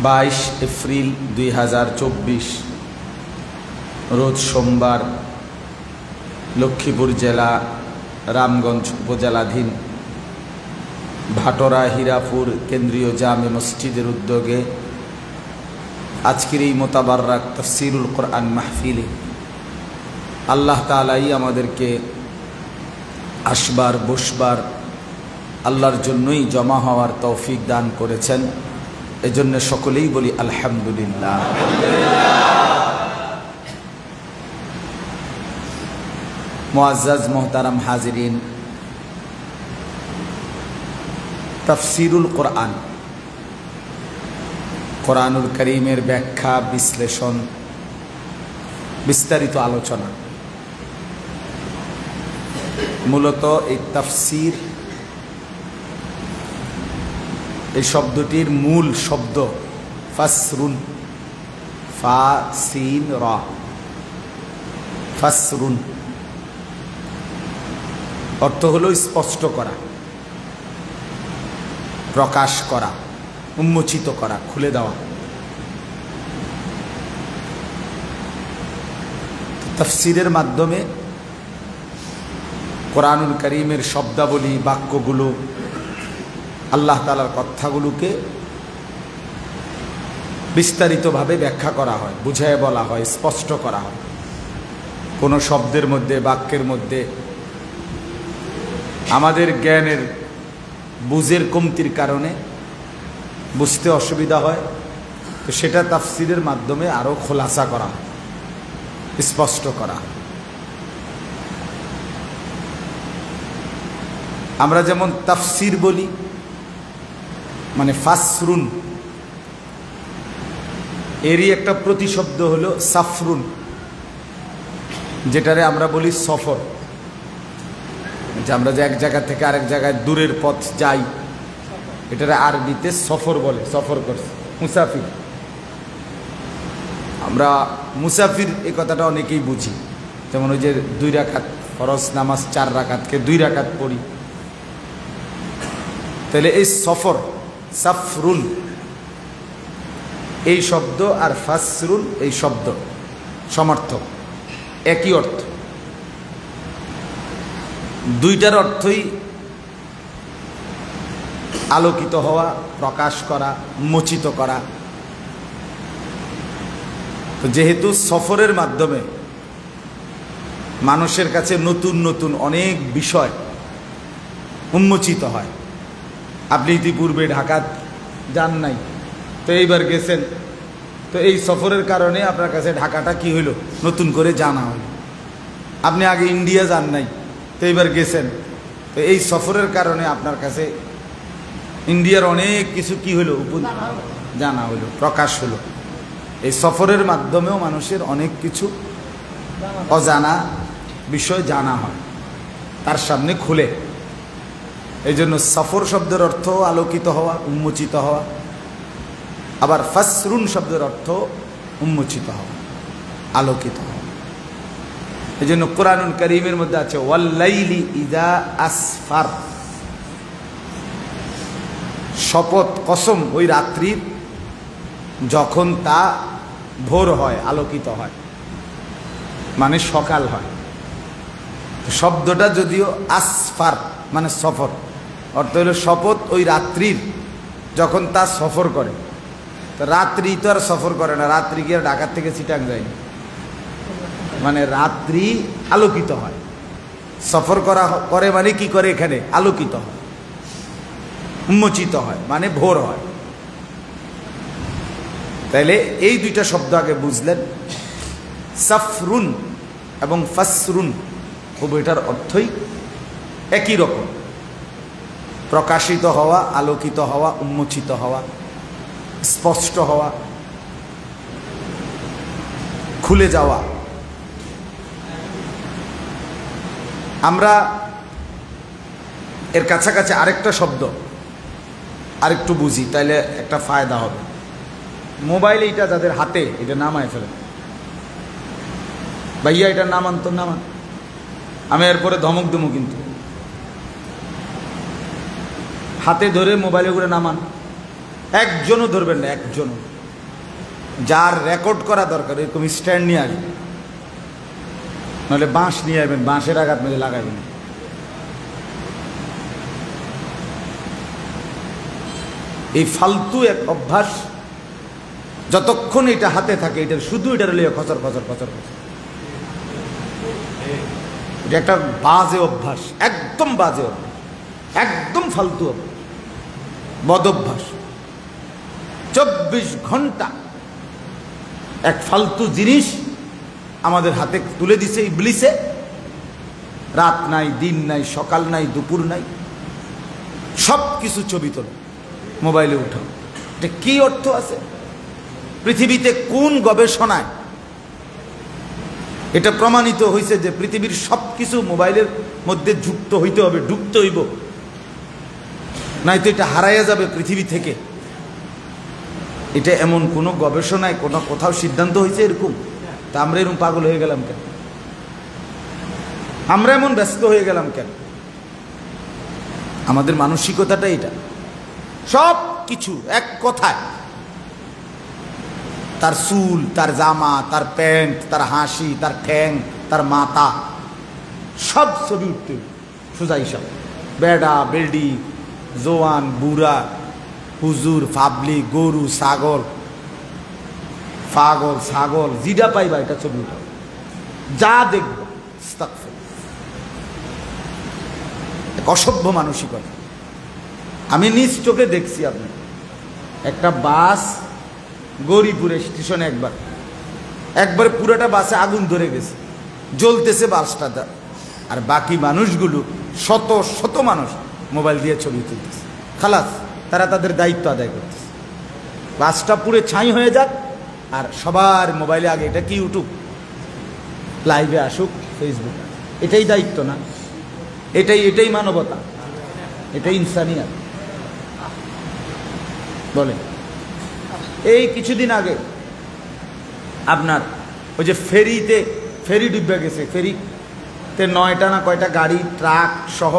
22 April 2024 রোজ সোমবার লক্ষ্মীপুর জেলা রামগঞ্জ উপজেলাধীন ভাটোরা হীরাপুর কেন্দ্রীয় জামে মসজিদের উদ্যোগে আজকের এই মোতাবাররাক তাফসিরুল কোরআন মাহফিলে আল্লাহ তাআলাই আমাদেরকে আসবার বসবার আল্লাহর জন্যই জমা হওয়ার তৌফিক দান করেছেন। এজন্য সকলেই বলি আলহামদুলিল্লাহ। মুআজ্জাজ মোহতারাম হাজিরিন, তাফসিরুল কোরআন, কোরআনুল কারীমের ব্যাখ্যা, বিশ্লেষণ, বিস্তারিত আলোচনা। মূলত এই তাফসির এই শব্দটির মূল শব্দ ফাসরুন, ফা সিন রা, ফাসরুন অর্থ হলো স্পষ্ট করা, প্রকাশ করা, উন্মোচিত করা, খুলে দেওয়া। তাফসিরের মাধ্যমে কোরআনুল কারীমের শব্দাবলী, বাক্যগুলো, আল্লাহ তাআলার কথাগুলোকে বিস্তারিতভাবে ব্যাখ্যা করা হয়, বুঝায় বলা হয়, স্পষ্ট করা হয়। কোনো শব্দের মধ্যে, বাক্যের মধ্যে আমাদের জ্ঞানের বুঝের কমতির কারণে বুঝতে অসুবিধা হয়, তো সেটা তাফসিরের মাধ্যমে আরও খোলাসা করা হয়, স্পষ্ট করা। আমরা যেমন তাফসির বলি, মানে ফাসরুন, এরই একটা প্রতিশব্দ হলো সাফরুন, যেটারে আমরা বলি সফর। যে আমরা যে এক জায়গা থেকে আরেক জায়গায় দূরের পথ যাই, এটারে আরবিতে সফর বলে, সফর করছে, মুসাফির। আমরা মুসাফির এই কথাটা অনেকেই বুঝি, যেমন ওই যে 2 রাকাত ফরজ নামাজ 4 রাকাতকে 2 রাকাত পড়ি। তাহলে এই সফর, সাফরুন এই শব্দ আর ফাসরুন এই শব্দ সমার্থক, একই অর্থ। দুইটার অর্থই আলোকিত হওয়া, প্রকাশ করা, উন্মোচিত করা। তো যেহেতু সফরের মাধ্যমে মানুষের কাছে নতুন নতুন অনেক বিষয় উন্মোচিত হয়। আপনি ইতিপূর্বে ঢাকা যান নাই, তো এইবার গেছেন, তো এই সফরের কারণে আপনার কাছে ঢাকাটা কি হইল, নতুন করে জানা হইল। আপনি আগে ইন্ডিয়া যান নাই, তো এইবার গেছেন, তো এই সফরের কারণে আপনার কাছে ইন্ডিয়ার অনেক কিছু কি হলো, জানা হইল, প্রকাশ হলো। এই সফরের মাধ্যমেও মানুষের অনেক কিছু অজানা বিষয় জানা হয়, তার সামনে খুলে। এই জন্য সফর শব্দের অর্থ আলোকিত হওয়া, উন্মোচিত হওয়া। আবার ফাসরুন শব্দের অর্থ উন্মোচিত হওয়া, আলোকিত হওয়া। এই জন্য কোরআনুল কারীমের মধ্যে আছে ওয়াল্লাইলি ইযা আসফার, শপথ, কসম ওই রাত্রির যখন তা ভোর হয়, আলোকিত হয়, মানে সকাল হয়। শব্দটা যদিও আসফার মানে সফর, অর্থ হলো শপথ ওই রাত্রির যখন তা সফর করে। তো রাত্রি তো আর সফর করে না, রাত্রি কি আর ঢাকার থেকে চিটাং যায় না, মানে রাত্রি আলোকিত হয়। সফর করে মানে কি করে, এখানে আলোকিত হয়, উন্মোচিত হয়, মানে ভোর হয়। তাইলে এই দুইটা শব্দ আগে বুঝলেন, সাফরুন এবং ফাসরুন, উভয়টার অর্থই একই রকম, প্রকাশিত হওয়া, আলোকিত হওয়া, উন্মোচিত হওয়া, স্পষ্ট হওয়া, খুলে যাওয়া। আমরা এর কাছাকাছি আরেকটা শব্দ আরেকটু বুঝি, তাইলে একটা ফায়দা হবে। মোবাইল এইটা যাদের হাতে, এটা নামায় ফেলে, ভাইয়া এটা নামান, তো নামান, আমি এরপরে ধমক দেবো, কিন্তু হাতে ধরে মোবাইলে করে নামান। একজনও ধরবেন না, একজনও। যার রেকর্ড করা দরকার এরকম স্ট্যান্ড নিয়ে আসবেন, নাহলে বাঁশ নিয়ে আসবেন, বাঁশের আঘাত মেরে লাগাবেন। এই ফালতু এক অভ্যাস যতক্ষণ এটা হাতে থাকে, এটা শুধু এটার লিয়ে খচর খচর খচর খচর। এটা একটা বাজে অভ্যাস, একদম বাজে অভ্যাস, একদম ফালতু অভ্যাস, বদ অভ্যাস। 24 ঘন্টা এক ফালতু জিনিস আমাদের হাতে তুলে দিছে ইবলিসে। রাত নাই, দিন নাই, সকাল নাই, দুপুর নাই, সব কিছু ছবি তোলো, মোবাইলে উঠাও। এটা কি অর্থ আছে? পৃথিবীতে কোন গবেষণায় এটা প্রমাণিত হয়েছে যে পৃথিবীর সব কিছু মোবাইলের মধ্যে যুক্ত হইতে হবে, ঢুকতে হইব, নাই তো এটা হারাইয়া যাবে পৃথিবী থেকে? এটা এমন কোনো গবেষণায় কোথাও সিদ্ধান্ত হয়েছে এরকম? তা আমরা এরকম পাগল হয়ে গেলাম কেন? আমরা এমন ব্যস্ত হয়ে গেলাম কেন? আমাদের মানসিকতাটা এটা। সব কিছু এক কথায়, তার চুল, তার জামা, তার প্যান্ট, তার হাসি, তার ঠ্যাং, তার মাথা, সব ছবি উঠতে সোজা হিসাব। বেড়া, বেল্ডি, জোয়ান, বুড়া, হুজুর, ফাবলি, গরু, ছাগল, পাগল, ছাগল, জিডা পাইবা এটা ছবি উঠাও, যা দেখবো। অসভ্য মানসিকতা। আমি নিজ চোখে দেখছি। আপনি একটা বাস গৌরীপুর স্টেশনে একবার পুরাটা বাসে আগুন ধরে গেছে, জ্বলতেছে বাসটা, আর বাকি মানুষগুলো শত শত মানুষ মোবাইল দিয়ে ছবি তুলতেছে। খালাস, তারা তাদের দায়িত্ব আদায় করতেছে। বাসটা পুরে ছাই হয়ে যাক, আর সবার মোবাইলে আগে এটা কি ইউটিউব, লাইভে আসুক, ফেসবুক। এটাই দায়িত্ব না? এটাই মানবতা, এটাই ইনসানিয়াত বলে। এই কিছুদিন আগে আপনার ওই যে ফেরি ডুবে গেছে, ফেরিতে 9টা না কয়টা গাড়ি, ট্রাক সহ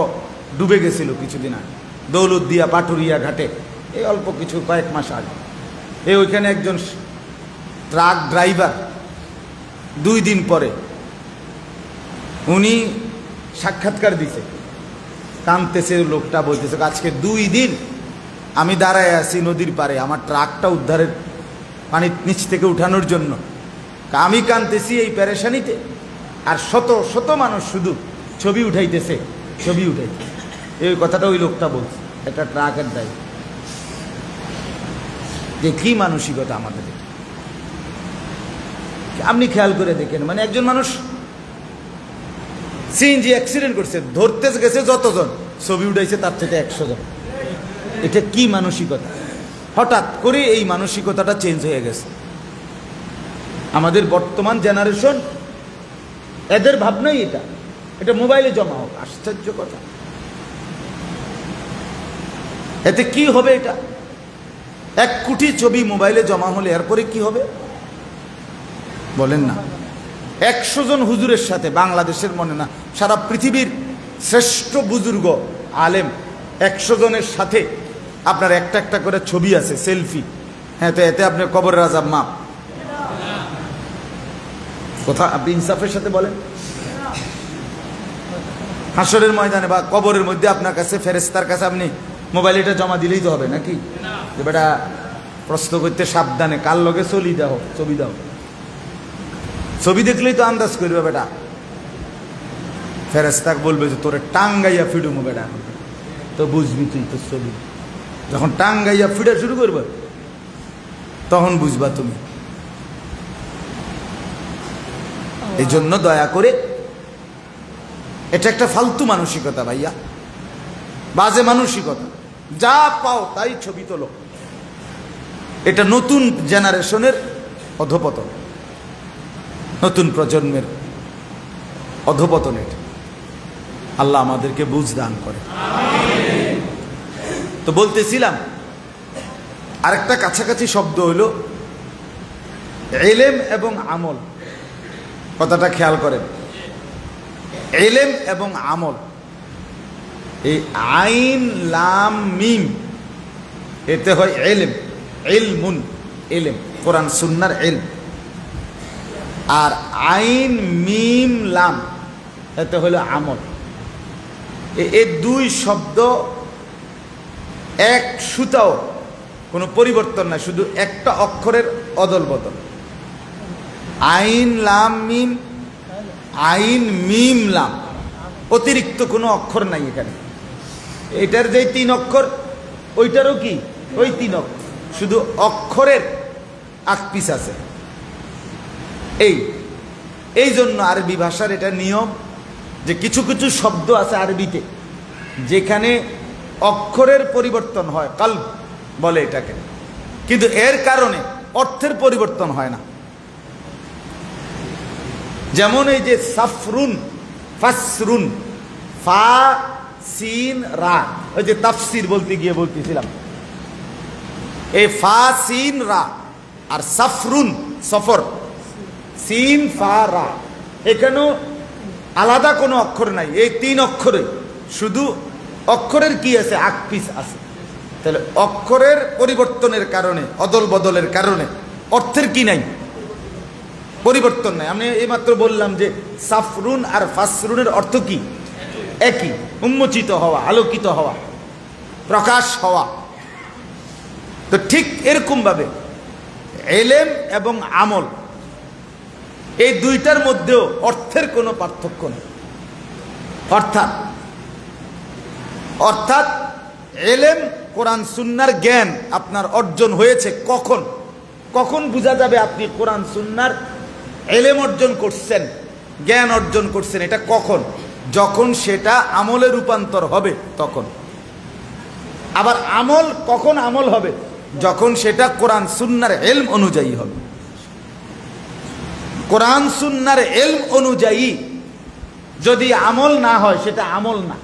ডুবে গেছিল কিছুদিন আগে, দৌলতদিয়া পাটুরিয়া ঘাটে, এই অল্প কিছু কয়েক মাস আগে। ওইখানে একজন ট্রাক ড্রাইভার 2 দিন পরে উনি সাক্ষাৎকার দিছে, কাঁদতেছে লোকটা, বলতেছে আজকে 2 দিন আমি দাঁড়ায় আছি নদীর পারে আমার ট্রাকটা উদ্ধারের, পানির নিচ থেকে উঠানোর জন্য। আমি কাঁদতেছি এই পেরেশানিতে, আর শত শত মানুষ শুধু ছবি উঠাইতেছে। এই কথাটা ওই লোকটা বলছে, একটা ট্রাকের ড্রাইভার। যে কি মানসিকতা আমাদের! আপনি খেয়াল করে দেখেন, মানে একজন মানুষ সিএনজি অ্যাক্সিডেন্ট করছে, ধরতে গেছে যতজন, ছবি উঠাইছে তার থেকে 100 জন। এটা কি মানসিকতা? হঠাৎ করে এই মানসিকতাটা চেঞ্জ হয়ে গেছে। আমাদের বর্তমান জেনারেশন, এদের ভাবনাই এটা মোবাইলে জমা হোক। আশ্চর্য কথা। এতে কি হবে? এটা 1 কোটি ছবি মোবাইলে জমা হলে এরপরে কি হবে বলেন না? 100 জন হুজুরের সাথে, বাংলাদেশের মনে না সারা পৃথিবীর শ্রেষ্ঠ বুজুর্গ আলেম 100 জনের সাথে আপনার একটা করে ছবি আছে, সেলফি। হ্যাঁ, তো এতে আপনার কবরের আযাব মাপ কথা? আপনি ইনসাফের সাথে বলেন। হাসরের ময়দানে বা কবরের মধ্যে আপনার কাছে, ফেরেশতার কাছে আপনি মোবাইল এটা জমা দিলেই তো হবে নাকি? যে বেটা প্রশ্ন করতে সাবধানে, কার লগে ছবি দাও, ছবি দেখলেই তো আন্দাজ করবে বেটা। ফেরেশতা বলবে যে তোরে টাঙ্গাইয়া ফিডুমো বেটা, তো বুঝবি তুই তো ছবি। যখন টাঙ্গাইয়া ফিডা শুরু করবে তখন বুঝবা তুমি। এই জন্য দয়া করে, এটা একটা ফালতু মানসিকতা ভাইয়া, বাজে মানসিকতা। যা পাও তাই ছবি তোলো। এটা নতুন জেনারেশনের অধপতন, নতুন প্রজন্মের অধপতন। এটা আল্লাহ আমাদেরকে বুঝ দান করে। তো বলতেছিলাম, আরেকটা কাছাকাছি শব্দ হইল ইলম এবং আমল। কথাটা খেয়াল করেন, ইলম এবং আমল। এই আইন লাম মিম, এতে হয় ইলম, ইলমুন, ইলম, কোরআন সুন্নাহর ইলম। আর আইন মিম লাম এতে হলো আমল। এই দুই শব্দ এক সুতাও কোনো পরিবর্তন না, শুধু একটা অক্ষরের অদল বদল। আইন লাম মিম, আইন মিম লাম, অতিরিক্ত কোনো অক্ষর নাই এখানে। এটার যে 3 অক্ষর ওইটারও কি ওই 3 অক্ষর, শুধু অক্ষরের আকপিস আছে। এই জন্য আরবি ভাষার এটা নিয়ম যে কিছু কিছু শব্দ আছে আরবিতে যেখানে অক্ষরের পরিবর্তন হয়, কলব বলে এটাকে, কিন্তু এর কারণে অর্থের পরিবর্তন হয় না। যেমন এই যে সাফরুন, ফাসরুন, ফা সিন রা, ওই যে তাফসির বলতে গিয়ে বলতেছিলাম, এই ফা সিন রা আর সাফরুন সফর, সিন ফা রা, এখানেও আলাদা কোনো অক্ষর নাই, এই 3 অক্ষরে শুধু অক্ষরের কি আছে, আকপিস আছে। তাহলে অক্ষরের পরিবর্তনের কারণে, অদল বদলের কারণে অর্থের কি নাই, পরিবর্তন নাই। আমি এইমাত্র বললাম যে সাফরুন আর ফাসরুনের অর্থ কি, একই, উন্মোচিত হওয়া, আলোকিত হওয়া, প্রকাশ হওয়া। তো ঠিক এরকম ভাবে ইলম এবং আমল এই দুইটার মধ্যেও অর্থের কোনো পার্থক্য নেই। অর্থাৎ ইলম, কোরআন সুন্নাহর জ্ঞান আপনার অর্জন হয়েছে কখন, কখন বোঝা যাবে আপনি কোরআন সুন্নাহর ইলম অর্জন করছেন, জ্ঞান অর্জন করছেন, এটা কখন, যখন সেটা আমলে রূপান্তর হবে তখন। আবার আমল কখন আমল হবে, যখন সেটা কোরআন সুন্নাহর ইলম অনুযায়ী হবে। কোরআন সুন্নাহর ইলম অনুযায়ী যদি আমল না হয় সেটা আমল না,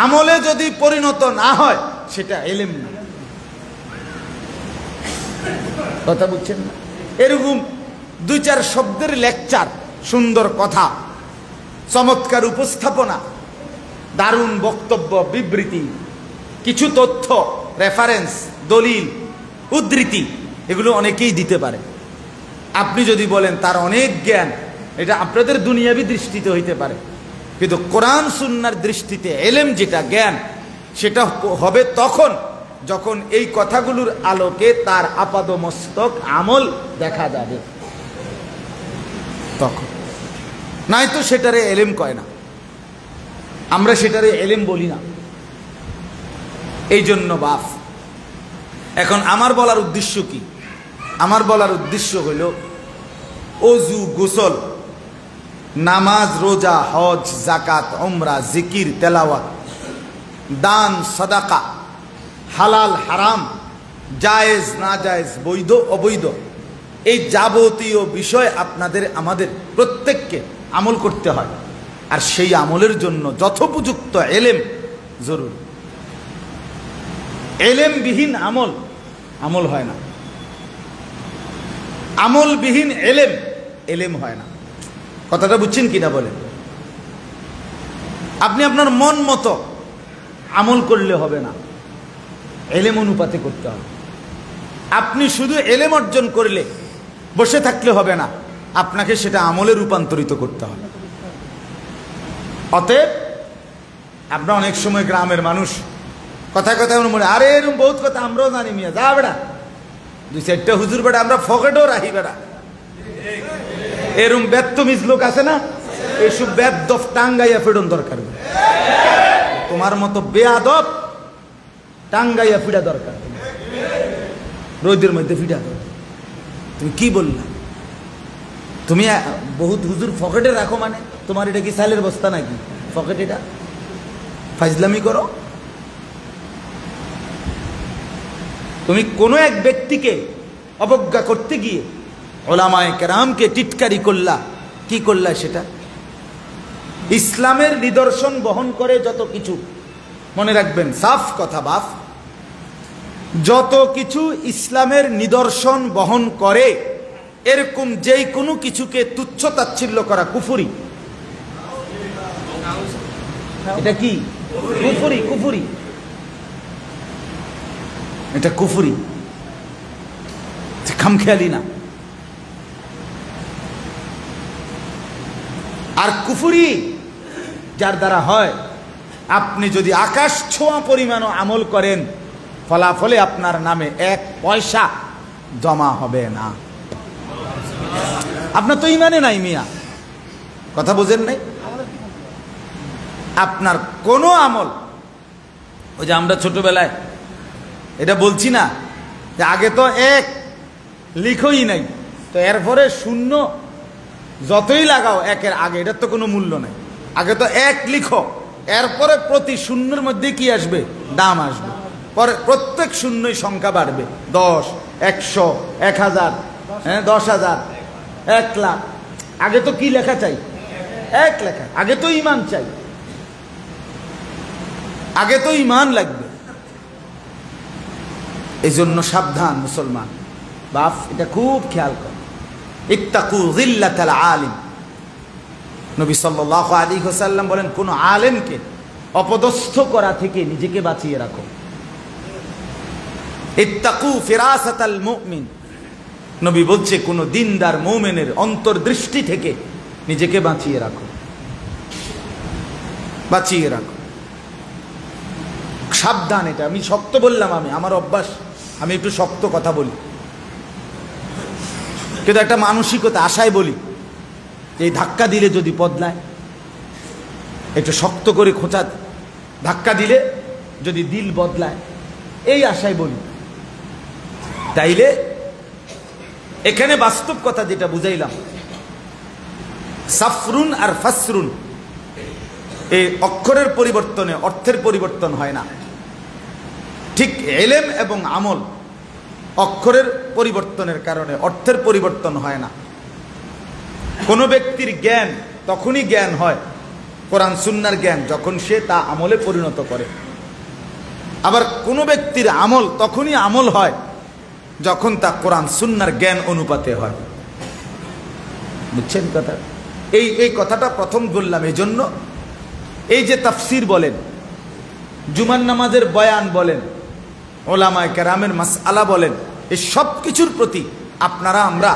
আমলে যদি পরিণত না হয় সেটা ইলম না। কথা বুঝছেন না? এরকম 2-4 শব্দের লেকচার, সুন্দর কথা, চমৎকার উপস্থাপনা, দারুণ বক্তব্য, বিবৃতি, কিছু তথ্য, রেফারেন্স, দলিল, উদ্ধৃতি, এগুলো অনেকেই দিতে পারে। আপনি যদি বলেন তার অনেক জ্ঞান, এটা আপনাদের দুনিয়াবি দৃষ্টিতে হইতে পারে, কিন্তু কোরআন সুন্নাহর দৃষ্টিতে ইলম যেটা, জ্ঞান, সেটা হবে তখন যখন এই কথাগুলোর আলোকে তার আপাদমস্তক আমল দেখা যাবে, তখন। নাই তো সেটারে ইলম কয় না, আমরা সেটারে ইলম বলি না। এই জন্য বাপ, এখন আমার বলার উদ্দেশ্য কি? আমার বলার উদ্দেশ্য হইল ওযু, গোসল, নামাজ, রোজা, হজ, জাকাত, উমরা, জিকির, তেলাওয়াত, দান, সাদাকা, হালাল হারাম, জায়েজ না জায়েজ, বৈধ অবৈধ, এই যাবতীয় বিষয় আপনাদের আমাদের প্রত্যেককে আমল করতে হয়। আর সেই আমলের জন্য যথোপযুক্ত ইলম জরুরি। ইলমবিহীন আমল আমল হয় না, আমলবিহীন ইলম ইলম হয় না। কথাটা বুঝছেন কিনা বলেন? আপনি আপনার মন মতো আমল করলে হবে না, ইলম অনুপাতে করতে হবে। আপনি শুধু ইলম অর্জন করলে বসে থাকলে হবে না, আপনাকে সেটা আমলে রূপান্তরিত করতে হবে। অতএব আমরা অনেক সময় গ্রামের মানুষ কথায় কথায় মনে, আরে এরকম বহুত কথা আমরাও জানি, মিয়া যা বেড়া 2-4টা হুজুর বেড়া আমরা ফকেটও রাখি বেড়া, এরকম বেদতমিজ লোক আছে না, এইসব বেদব টাঙ্গাইয়া ফেরন দরকার, তোমার মতো বেয়াদব টাঙ্গাইয়া ফিডা দরকার, রোদের মধ্যে ফিডা। তুমি কি বললা? তুমি বহুত হুজুর ফকেটে রাখো, মানে তোমার এটা কি সালের বস্তা নাকি ফকেট? এটা ফাজলামি করো। তুমি কোনো এক ব্যক্তিকে অবজ্ঞা করতে গিয়ে ওলামায়ে কেরামকে টিটকারি করলা, কি করলা? সেটা ইসলামের নিদর্শন বহন করে যত কিছু, মনে রাখবেন সাফ কথা বাপ, যত কিছু ইসলামের নিদর্শন বহন করে এরকম যেই কোনো কিছুকে তুচ্ছ তাচ্ছিল্য করা কুফরি। এটা কি কুফরি? কুফরি এটা কুফরি, খামখেয়ালি না। আর কুফরি যার দ্বারা হয়, আপনি যদি আকাশ ছোঁয়া পরিমাণও আমল করেন, ফলাফলে আপনার নামে 1 পয়সা জমা হবে না। আপনার তো ইমানে নাই মিয়া, কথা বোঝেন নাই? আপনার কোনো আমল, ওই যে আমরা ছোটবেলায় এটা বলছি না যে আগে তো 1 লিখোই নাই, তো এরপরে 0 যতই লাগাও 1-এর আগে, এটার তো কোনো মূল্য নাই। আগে তো 1 লিখো, এরপরে প্রতি 0-এর মধ্যে কি আসবে? দাম আসবে। পরে প্রত্যেক 0ই সংখ্যা বাড়বে, 10, 100, 1000, 10,000, 1 লাখ। আগে তো কি লেখা চাই? 1 লেখা। আগে তো ইমান চাই, আগে তো ইমান লাগবে। এই জন্য সাবধান মুসলমান বাপ, এটা খুব খেয়াল কর। ইত্তাকু যিল্লাতাল আলিম। নবী সাল্লাল্লাহু আলাইহি ওয়াসাল্লাম বলেন, কোন আলেমকে অপদস্থ করা থেকে নিজেকে বাঁচিয়ে রাখো। ইত্তাকু ফিরাসাতাল মুমিন। নবী বলছে, কোন দিনদার মুমিনের অন্তর্দৃষ্টি থেকে নিজেকে বাঁচিয়ে রাখো, বাঁচিয়ে রাখো। সাবধান, এটা আমি শক্ত বললাম, আমার অভ্যাস, আমি একটু শক্ত কথা বলি, কিন্তু একটা মানসিকতা আশায় বলি, এই ধাক্কা দিলে যদি বদলায়, একটু শক্ত করে খোঁচা ধাক্কা দিলে যদি দিল বদলায়, এই আশায় বলি। তাইলে এখানে বাস্তব কথা যেটা বুঝাইলাম, সাফরুন আর ফাসরুন, এই অক্ষরের পরিবর্তনে অর্থের পরিবর্তন হয় না। ঠিক ইলম এবং আমল, অক্ষরের পরিবর্তনের কারণে অর্থের পরিবর্তন হয় না। কোন ব্যক্তির জ্ঞান তখনই জ্ঞান হয়, কোরআন সুন্নাহর জ্ঞান, যখন সে তা আমলে পরিণত করে। আবার কোন ব্যক্তির আমল তখনই আমল হয়, যখন তা কোরআন সুন্নাহর জ্ঞান অনুপাতে হয়। বুঝছেন কথা? এই কথাটা প্রথম বললাম এই জন্য, এই যে তাফসির বলেন, জুমার নামাজের বয়ান বলেন, ওলামায়ে কেরামের মাসআলা বলেন, এই সব কিছুর প্রতি আপনারা আমরা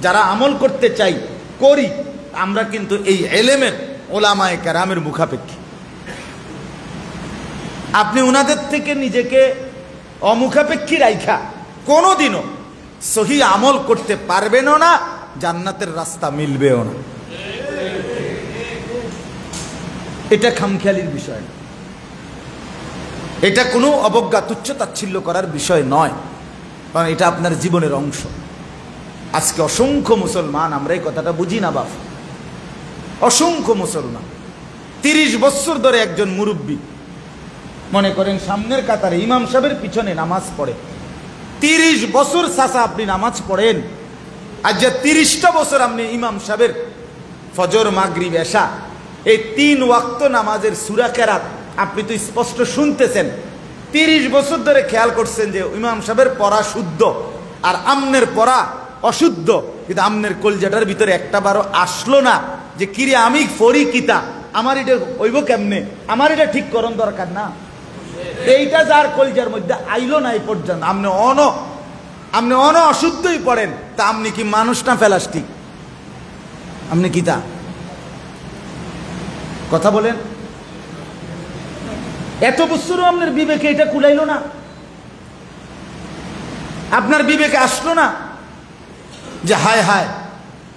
যারা আমল করতে চাই করি, আমরা কিন্তু এই ইলমের ওলামায়ে কেরামের মুখাপেক্ষী। আপনি উনাদের থেকে নিজেকে অমুখাপেক্ষী রাইখা কোনোদিনও সহি আমল করতে পারবেনও না, জান্নাতের রাস্তা মিলবেও না। এটা খামখেয়ালির বিষয়, এটা কোনো অবজ্ঞা তুচ্ছ তাচ্ছিল্য করার বিষয় নয়, কারণ এটা আপনার জীবনের অংশ। আজকে অসংখ্য মুসলমান আমরা এই কথাটা বুঝি না বাপ। অসংখ্য মুসলমান 30 বছর ধরে একজন মুরব্বী, মনে করেন সামনের কাতারে ইমাম সাহেবের পিছনে নামাজ পড়ে, 30 বছর চাচা আপনি নামাজ পড়েন, আর যে 30টা বছর আপনি ইমাম সাহেবের ফজর মাগরিব এশা এই 3 ওয়াক্ত নামাজের সূরা কেরাত আপনি তো স্পষ্ট শুনতেছেন। 30 বছর ধরে খেয়াল করছেন যে ইমাম সাহেবের পড়া শুদ্ধ আর আমনের পড়া অশুদ্ধ, কিন্তু আমনের কলজাটার ভিতরে একটা বারও আসলো না যে কিরে আমি পড়ি কিতা, আমার এটা হইব কেমনে, আমার এটা ঠিক করণ দরকার না। এইটা যার কলজার মধ্যে আইলো না এই পর্যন্ত, আপনি অশুদ্ধই পড়েন, তা আপনি কি মানুষ না প্লাস্টিক? আপনি কি তা কথা বলেন? এত বছরও আপনার বিবেকে এটা কুলাইলো না, আপনার বিবেকে আসলো না যে হায় হায়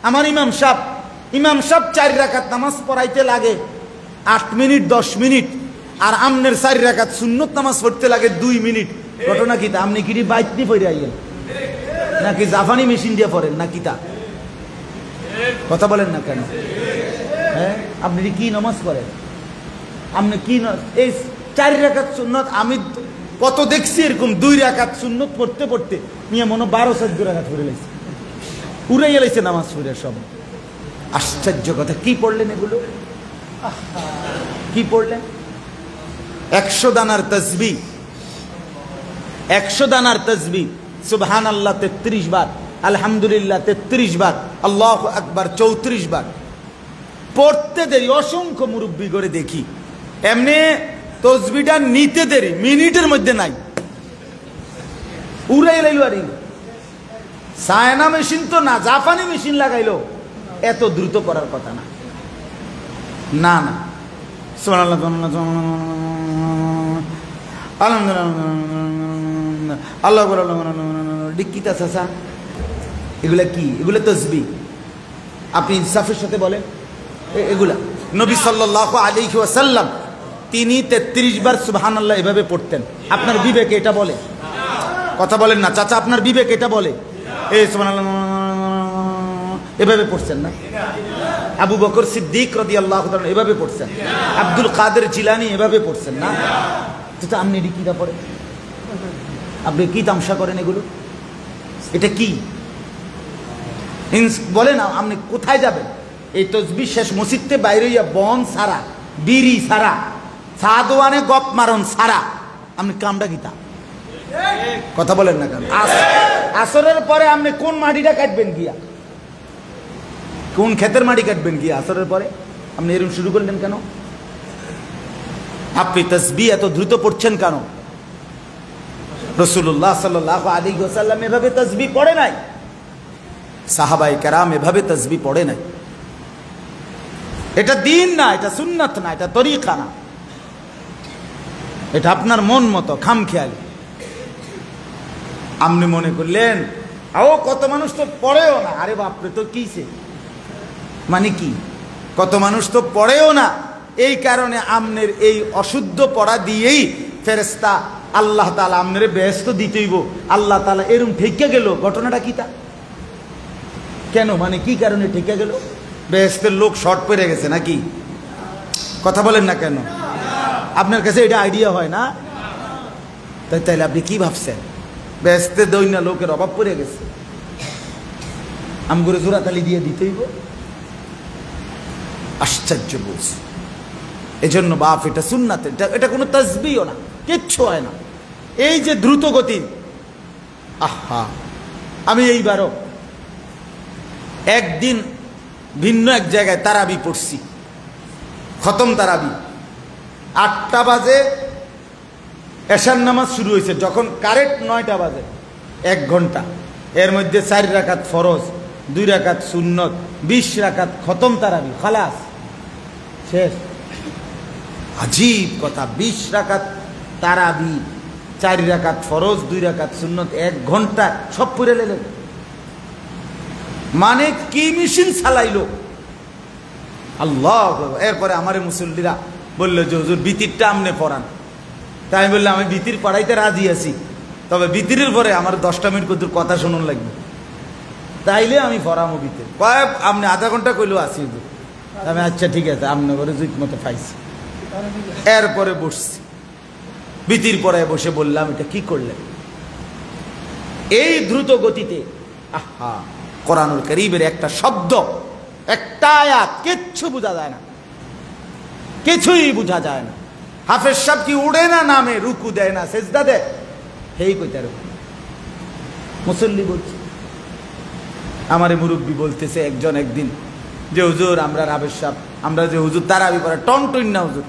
আমার ইমাম সাহেব 4 রাকাত নামাজ পড়াইতে লাগে 8 মিনিট 10 মিনিট, আর আমনের 4 রাকাত সুন্নত নামাজ পড়তে লাগে 2 মিনিট। ঘটনা কিতা? আপনি কি বাইক দিয়ে পড়ে আইয়েন নাকি জাপানি মেশিন দিয়ে পড়েন না কিতা? কথা বলেন না কেন? হ্যাঁ, আপনি কি নামাজ পড়েন? আপনি কি এই 4 রাকাত সুন্নত, আমি কত দেখছি এরকম 2 রাকাত সুন্নত পড়তে পড়তে নিয়ে মনে 12 রাকাত পড়ে লাইছে, উড়াইয়া লাইছে নামাজ পড়ে সব। আশ্চর্য কথা, কি পড়লেন এগুলো? কি পড়লেন? 100 দানার তাসবিহ, 100 দানার তাসবিহ, সুবহানাল্লাহ 33 বার, আলহামদুলিল্লাহ 33 বার, আল্লাহু আকবার 34 বার পড়তে দেরি। অসংখ্য মুরব্বী করে দেখি এমনি তসবিহটা নিতে দেরি, মিনিটের মধ্যে নাই। উড়াই লাইল। আর চায়না মেশিন তো না, জাপানি মেশিন লাগাইলো, এত দ্রুত করার কথা না। না না, আল্লাহ ডিক্কিতা চাচা, এগুলা কি? এগুলা তাসবিহ। আপনি ইনসাফের সাথে বলেন এগুলা নবী সাল্লাল্লাহু আলাইহি ওয়াসাল্লাম তিনি 33 বার সুবহানাল্লাহ এভাবে পড়তেন। আপনার বিবেক এটা বলে? কথা বলেন না চাচা, আপনার বিবেক এটা বলে? এই সুবহানাল্লাহ এভাবে পড়ছেন না? আবু বকর সিদ্দিক রাদিয়াল্লাহু তাআলা এভাবে পড়ছেন, আব্দুল কাদের জিলানী এভাবে পড়ছেন না? তো আপনি এটি কিটা পড়েন? আপনি কি তামসা করেন এগুলো? এটা কি বলেন? আপনি কোথায় যাবেন? এই তসবিহ শেষ মসজিদতে বাইরে বন সারা, বিড়ি সারা, সাদওয়ানে গপ মারন সারা, আপনি কামটা কিতা? কথা বলেন না কেন? আসরের পরে আপনি কোন মাটিটা কাটবেন গিয়া? কোন ক্ষেতের মাটি কাটবেন গিয়া আসরের পরে? আপনি এরকম শুরু করলেন কেন? আপনি তাসবিহ এত দ্রুত পড়ছেন কেন? রাসূলুল্লাহ সাল্লাল্লাহু আলাইহি ওয়াসাল্লাম এভাবে তাসবিহ পড়ে নাই, সাহাবায়ে কেরাম এভাবে তাসবিহ পড়ে নাই। এটা দিন না, এটা সুন্নাত না, এটা তরিকা না, এটা আপনার মন মতো খামখেয়ালি। আপনি মনে করলেন কত মানুষ তো পড়েও না। আরে বাপরে, তো কিছে মানে কি? কত মানুষ তো পড়েও না, এই কারণে আমনের এই অশুদ্ধ পড়া দিয়েই ফেরেশতা আল্লাহ তাআলা আমনের বেহেশত দিতেইব। আল্লাহ তাআলা এরকম ঠেকে গেল, ঘটনাটা কি? তা কেন, মানে কি কারণে ঠেকে গেল? বেহেশতের লোক শর্ট পড়ে গেছে নাকি? কথা বলেন না কেন? আপনার কাছে এটা আইডিয়া হয় না? তাইলে আপনি কি ভাবছেন? বেহেশতে দৈন্য লোকের অভাব পড়ে গেছে, আমগুলো জোড়াতালি দিয়ে দিতেইব? আশ্চর্য বুঝ। এজন্য বাপ, এটা সুন্নাত, এটা কোনো তাসবিহও না, কিচ্ছু হয় না। এই যে দ্রুত গতি, আহা! আমি এইবারও একদিন ভিন্ন এক জায়গায় তারাবি পড়ছি, খতম তারাবি। 8টা বাজে এশার নামাজ শুরু হয়েছে, যখন কারেক্ট 9টা বাজে 1 ঘন্টা, এর মধ্যে 4 রাকাত ফরজ, 2 রাকাত সুন্নত, 20 রাকাত খতম তারাবি, খালাস শেষ। আজীব কথা, 20 রাকাত তারাবি, 4 রাকাত ফরজ, 2 রাকাত সুন্নত, 1 ঘন্টা সব পড়ে নিলেন। মানে কি মেশিন চালাইলো আল্লাহ! এরপরে আমার মুসল্লিরা বললো যে হুজুর বিতিরটা আমনে পড়ান। তাই আমি বললাম আমি বিতির পড়াইতে রাজি আছি, তবে বিতিরের পরে আমার 10টা মিনিট কত কথা শুনুন লাগবে, তাইলে আমি পড়ামো বিতির। কয়েক আপনি আধা ঘন্টা কইলেও আসি। আমি আচ্ছা ঠিক আছে, আপনার ঘরে জুত মতো পাইছি। এরপরে বসছি, বিতির পরে বসে বললাম এটা কি করলেন এই দ্রুত গতিতে? আহা! কোরআনুল কারীমের একটা শব্দ, একটা আয়াত কিচ্ছু বোঝা যায় না, কিছুই বোঝা যায় না। হাফেজ সাহেব কি উড়ে না নামে, রুকু দেয় না, সেজদা দেয়, হেই কইতে মুসল্লি বলছে। আমারে মুরব্বী বলতেছে একজন একদিন যে হুজুর আমরা হাফেজ সাহেব, আমরা যে হুজুর তারাবি পড়া টনটুন না হুজুর।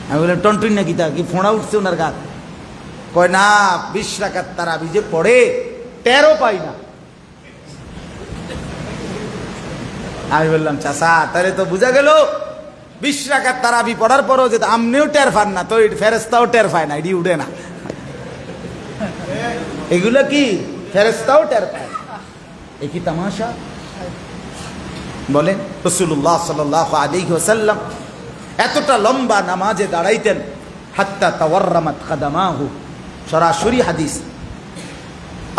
আমি বললাম টনটুন না কি? তা কি ফোঁড়া উঠছে ওনার গাছ? কয় না, 20 রাকাত তারাবি যে পড়ে 13 পাই না। আমি বললাম চাচা তাহলে তো বোঝা গেল 20 রাকাত তারাবি পড়ার পরও যে আমনেও টের পান না, তো ফেরেশতাও টের পায় না, এটি উঠে না। এগুলো কি ফেরেশতাও টের পায়? এ কি তামাশা? বলেন রাসূলুল্লাহ সাল্লাল্লাহু আলাইহি ওয়াসাল্লাম এতটা লম্বা নামাজে দাঁড়াইতেন, হাত্তা তাওয়াররামাত কাদামাহু। সরাসরি হাদিস।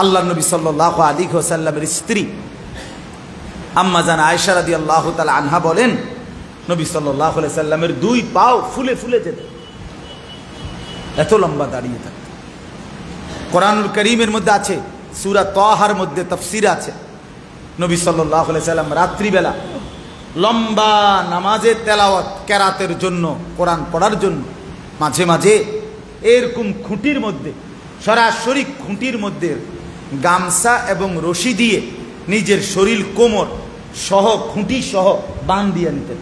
আল্লাহ নবী সাল্লাল্লাহু আলাইহি ওয়াসাল্লামের স্ত্রী আম্মা জান আয়েশা রাদিয়াল্লাহু তাআলা আনহা বলেন, নবী সাল্লাল্লাহু আলাইহি সাল্লামের 2 পাও ফুলে ফুলে যেত, এত লম্বা দাঁড়িয়ে থাকত। কোরআনুল কারীমের মধ্যে আছে, সূরা তাহার মধ্যে তাফসীর আছে, নবী সাল্লাল্লাহু আলাইহি সাল্লাম রাত্রিবেলা লম্বা নামাজে তেলাওয়াত কেরাতের জন্য, কোরআন পড়ার জন্য মাঝে মাঝে এরকম খুঁটির মধ্যে, সরাসরি খুঁটির মধ্যে গামছা এবং রশি দিয়ে নিজের শরীর কোমর সহ খুঁটি সহ বাঁধ দিয়ে নিতেন,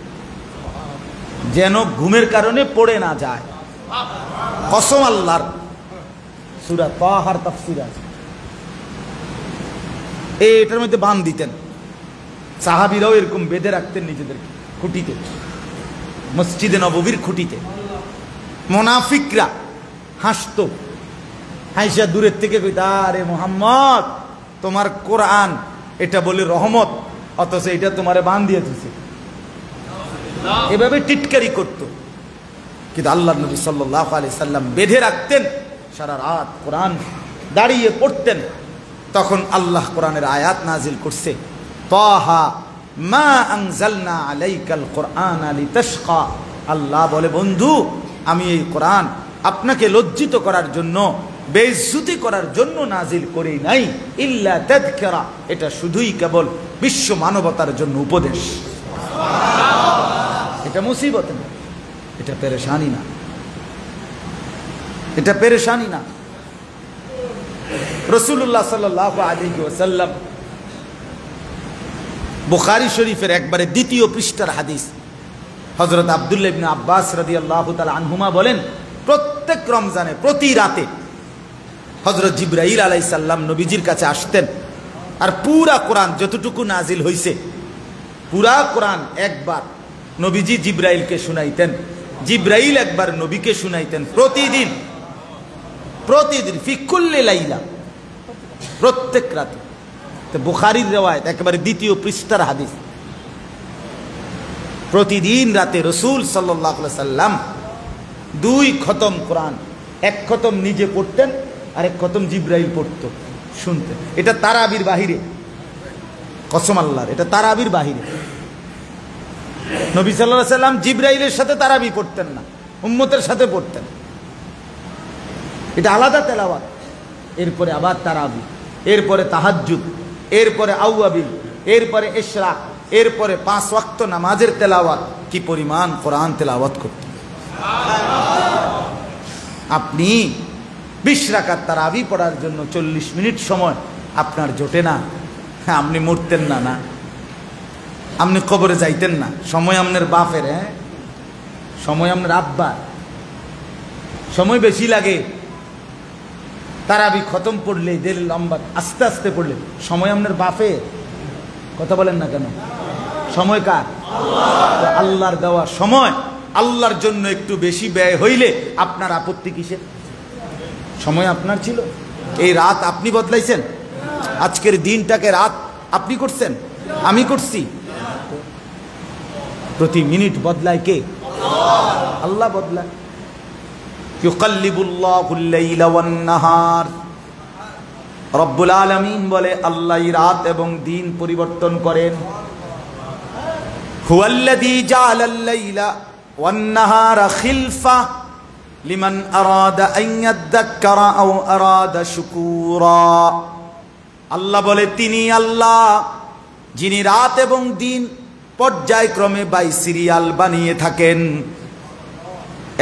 যেন ঘুমের কারণে পড়ে না যায়। কসম আল্লাহর। সূরা তাহার তাফসীর আছে, এটার মধ্যে বান দিতেন। সাহাবীরাও এরকম বেঁধে রাখতেন নিজেদেরকে খুঁটিতে, মসজিদে নববীর খুঁটিতে। মুনাফিকরা হাসতো, হাইসা দূরের থেকে কইতা, আরে মুহাম্মদ তোমার কোরআন এটা বলে রহমত, অথচ এটা তোমারে বান দিয়ে দিছে। এভাবে টিটকারি করত। কিন্তু আল্লাহ নবী সাল্লাল্লাহু আলাইহি সাল্লাম বেঁধে রাখতেন, সারা রাত কোরআন দাঁড়িয়ে পড়তেন। তখন আল্লাহ কোরআনের আয়াত নাজিল করছে, তাহা মা আনজালনা আলাইকাল কুরআনা লিতাশকা। আল্লাহ বলে, বন্ধু আমি এই কোরআন আপনাকে লজ্জিত করার জন্য, বেইজ্জতি করার জন্য নাজিল করি নাই, ইল্লা তাযকিরা, এটা শুধুই কেবল বিশ্ব মানবতার জন্য উপদেশ। এটা মুসিবত না, এটা পেরেশানি না, এটা পেরেশানি না। রাসূলুল্লাহ সাল্লাল্লাহু আলাইহি ওয়াসাল্লাম, বুখারী শরীফের একবারে দ্বিতীয় পৃষ্ঠার হাদিস, হযরত আব্দুল্লাহ ইবনে আব্বাস রাদিয়াল্লাহু তাআলা আনহুমা বলেন, প্রত্যেক রমজানে প্রতি রাতে হযরত জিবরাইল আলাইহিস সালাম নবীজির কাছে আসতেন, আর পুরা কোরআন যতটুকু নাজিল হইছে পুরা কোরআন একবার নবীজি জিবরাইলকে শুনাইতেন, জিবরাইল একবার নবীকে শুনাইতেন। প্রতিদিন প্রতিদিন ফি কুল্লি লাইলা, প্রত্যেক রাতে। তো বুখারীর রিওয়ায়াত একেবারে দ্বিতীয় পৃষ্ঠার হাদিস, প্রতিদিন রাতে রাসূল সাল্লাল্লাহু আলাইহি সাল্লাম 2 খতম কোরআন, 1 খতম নিজে পড়তেন আর 1 খতম জিবরাইল পড়তো, শুনতেন। এটা তারাবির বাহিরে, কসম আল্লাহর, এটা তারাবির বাহিরে। নবী সাল্লাল্লাহু আলাইহি সাল্লাম জিবরাইলের সাথে তারাবি পড়তেন না, উম্মতের সাথে পড়তেন। এটা আলাদা তেলাওয়াত। এরপরে আবার তারাবি, এরপরে তাহাজ্জুদ, এরপরে আউয়াবিল, এরপরে ইশরাক, এরপরে 5 ওয়াক্ত নামাজের তেলাওয়াত। কি পরিমাণ কোরআন তেলাওয়াত করতেন! আপনি 20 রাকাত তারাবি পড়ার জন্য 40 মিনিট সময় আপনার জোটে না, আপনি মরতেন না, না আপনি কবরে যাইতেন না। সময় আপনার বাপের, সময় আপনার আব্বার, সময় বেশি লাগে। তারাবি খতম পড়লে দেল লম্বা, আস্তে আস্তে পড়লে সময় আপনার বাপে। কথা বলেন না কেন? সময় কার? আল্লাহর দেওয়া সময়। আল্লাহর জন্য একটু বেশি ব্যয় হইলে আপনার আপত্তি কিসের? সময় আপনার ছিল, এই রাত আপনি বদলাইছেন, আজকের দিনটাকে রাত আপনি করছেন, আমি করছি। প্রতি মিনিট বদলায় কে? আল্লাহ বদলায়। ইউকাল্লিবুল্লাহুল লাইলা ওয়ান নাহার, রব্বুল আলামিন বলে আল্লাহ রাত এবং দিন পরিবর্তন করেন। হুয়াল্লাযী জাআলাল লাইলা ওয়ান নাহারা খিলফা লিমান আরাদা আন ইয়াযাক্কারা আও আরাদা শুকুরা। আল্লাহ বলে, তিনি আল্লাহ যিনি রাত এবং দিন পর্যায়ক্রমে বাই সিরিয়াল বানিয়ে থাকেন,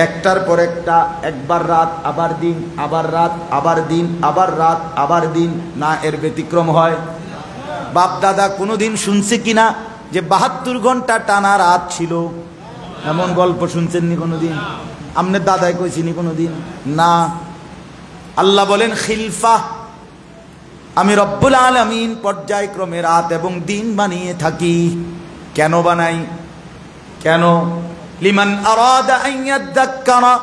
একটার পর একটা, একবার রাত আবার দিন, আবার রাত আবার দিন, আবার রাত আবার দিন, না এর ব্যতিক্রম হয়? বাপ দাদা কোনোদিন শুনছে কিনা যে 72 ঘন্টা টানা রাত ছিল? এমন গল্প শুনছেননি কোনোদিন? আপনার দাদাই কইছিনি কোনোদিন? না। আল্লাহ বলেন খিলফা, আমি রব্বুল আলামিন পর্যায়ক্রমে রাত এবং দিন বানিয়ে থাকি। কেন বানাই? কেন? লিমান আরাদা আন ইয়াযাক্কারা,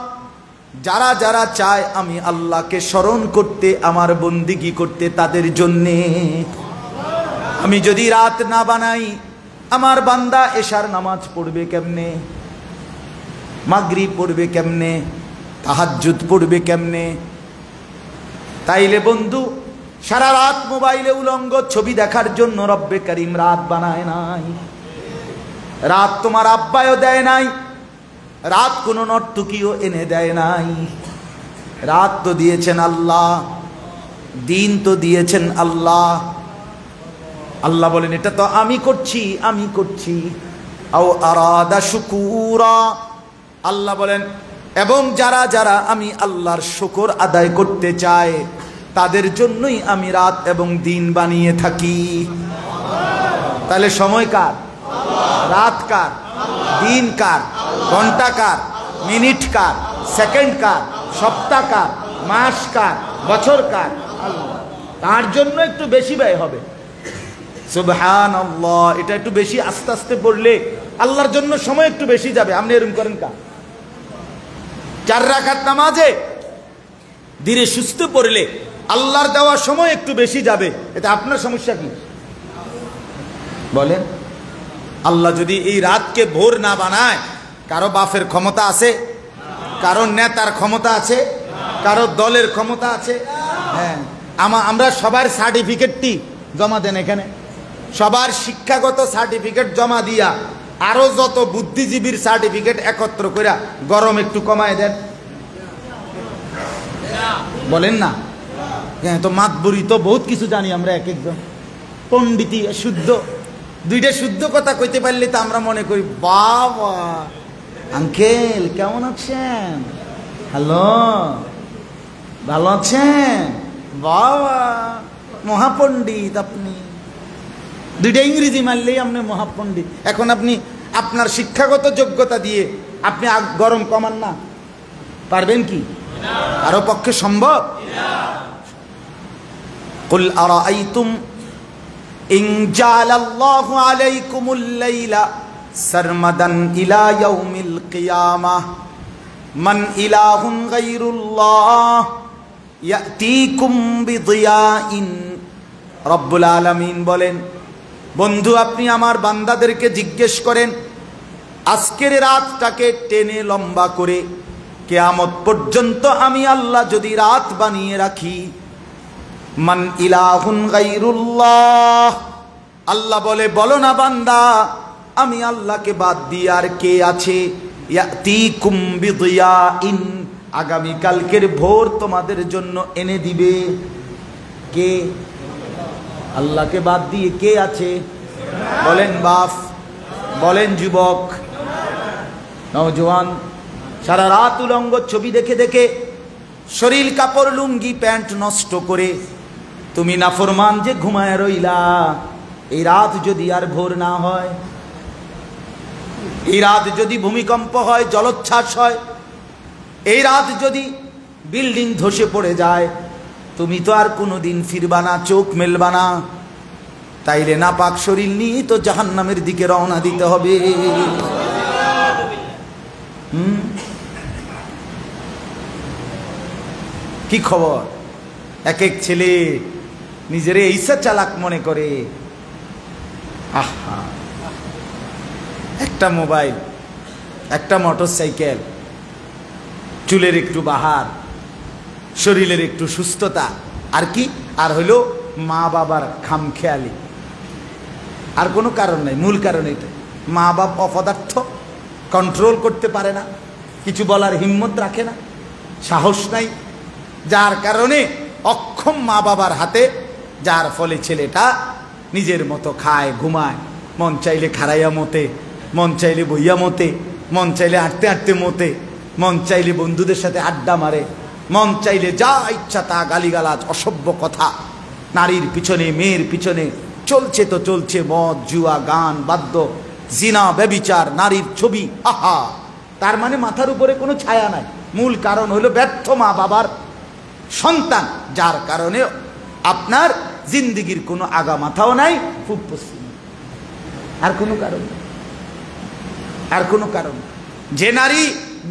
যারা যারা চায় আমি আল্লাহকে স্মরণ করতে, আমার বন্দিগি করতে, তাদের জন্যে। আমি যদি রাত না বানাই, আমার বান্দা এশার নামাজ পড়বে কেমনে? মাগরিব পড়বে কেমনে? তাহাজ্জুদ পড়বে কেমনে? তাইলে বন্ধু, সারা রাত মোবাইলে উলঙ্গ ছবি দেখার জন্য রব্বে করিম রাত বানায় নাই। রাত তোমার আব্বায়ও দেয় নাই, রাত কোনো নর্তকীও এনে দেয় নাই। রাত তো দিয়েছেন আল্লাহ, দিন তো দিয়েছেন আল্লাহ। আল্লাহ বলেন এটা তো আমি করছি, আমি করছি। আও আরাদা শুকুরা, আল্লাহ বলেন এবং যারা যারা আমি আল্লাহর শুকর আদায় করতে চায় তাদের জন্যই আমি রাত এবং দিন বানিয়ে থাকি। তাহলে সময় কার? রাত কার? দিন কার? ঘন্টা কার? মিনিট কার? সেকেন্ড কার? সপ্তাহ কার? মাস কার, বছর কার? আল্লাহ। তার জন্য একটু বেশি ব্যয় হবে। সুবহানাল্লাহ। এটা একটু বেশি আস্তে আস্তে পড়লে আল্লাহর জন্য সময় একটু বেশি যাবে। আপনি এরকম করেন কা 4 রাকাত নামাজে ধীরে সুস্থে পড়লে আল্লাহর দেওয়া সময় একটু বেশি যাবে। এটা আপনার সমস্যা কি বলেন? আল্লাহ যদি এই রাতকে ভোর না বানায়, কারো বাপের ক্ষমতা আছে? কারো নেতার ক্ষমতা আছে? কারো দলের ক্ষমতা আছে? হ্যাঁ, আমরা সবার সার্টিফিকেটটি জমা দেন এখানে, সবার শিক্ষাগত সার্টিফিকেট জমা দিয়া আরো যত বুদ্ধিজীবীর সার্টিফিকেট একত্র করে গরম একটু কমায় দেন। বলেন না? হ্যাঁ, তো মাতবুরি তো বহুত কিছু জানি আমরা, এক একজন পণ্ডিতি শুদ্ধ, দুইটা শুদ্ধ কথা কইতে পারলে তো আমরা মনে করি বাবা আঙ্কেল কেমন আছেন, হ্যালো ভালো আছেন, বাবা মহাপণ্ডিত আপনি। দুইটা ইংরেজি মারলেই আপনি মহাপণ্ডিত। এখন আপনি আপনার শিক্ষাগত যোগ্যতা দিয়ে আপনি গরম কমান না পারবেন কি? কারো পক্ষে সম্ভব? কুল আরাআইতুম ইন জাআলাল্লাহু আলাইকুমুল লাইলা সারমাদান ইলা ইয়াউমিল কিয়ামাহ মান ইলাহুন গায়রুল্লাহ ইয়াতিকুম বিদিয়াইন। রব্বুল আলামিন বলেন, বন্ধু আপনি আমার বান্দাদেরকে জিজ্ঞেস করেন, আজকের রাতটাকে টেনে লম্বা করে কিয়ামত পর্যন্ত আমি আল্লাহ যদি রাত বানিয়ে রাখি, মান ইলাহুন গায়রুল্লাহ, আল্লাহ বলে বলো না বান্দা আমি আল্লাহকে বাদ দিয়ে আর কে আছে? ইয়াতিকুম বিদিয়াইন, আগামী কালকের ভোর তোমাদের জন্য এনে দিবে। কে? আল্লাহকে বাদ দিয়ে কে আছে? বলেন বাপ, বলেন যুবক, নওজোয়ান। সারা রাত উলঙ্গ ছবি দেখে দেখে শরীর কাপড় লুঙ্গি প্যান্ট নষ্ট করে তুমি নাফরমান যে ঘুমায় রইলা, এই রাত যদি আর ভোর না হয়, এই রাত যদি ভূমিকম্প হয়, জলোচ্ছ্বাস হয়, এই রাত যদি বিল্ডিং ধসে পড়ে যায়, তুমি তো আর কোনোদিন ফিরবা না, চোখ মেলবা না। তাইলে নাপাক শরীর নিয়ে তো জাহান্নামের দিকে রওনা দিতে হবে। কি খবর? এক এক ছেলে নিজের ঈসা চালাক মনে করে। আহা, একটা মোবাইল, একটা মোটরসাইকেল, চুলের একটু বাহার, শরীরের একটু সুস্থতা, আর কি? আর হইল মা বাবার খামখেয়ালি, আর কোনো কারণ নাই। মূল কারণ এটা, মা বাপ অপদার্থ, কন্ট্রোল করতে পারে না, কিছু বলার হিম্মত রাখে না, সাহস নাই, যার কারণে অক্ষম মা বাবার হাতে, যার ফলে ছেলেটা নিজের মতো খায়, ঘুমায়, মন চাইলে খাড়াইয়া মতে, মন চাইলে বইয়া মতে, মন চাইলে হাঁটতে হাঁটতে মতে, মন চাইলে বন্ধুদের সাথে আড্ডা মারে, মন চাইলে যা ইচ্ছা তা গালিগালাজ, অসভ্য কথা, নারীর পিছনে মেয়ের পিছনে চলছে তো চলছে, মদ জুয়া গান বাদ্য জিনা ব্যভিচার, নারীর ছবি। আহা, তার মানে মাথার উপরে কোনো ছায়া নাই। মূল কারণ হলো ব্যর্থ মা বাবার সন্তান, যার কারণে আপনার জিন্দিগির কোনো আগা মাথাও নাই, খুব পশ্চিম। আর কোনো কারণ, আর কোনো কারণ। যে নারী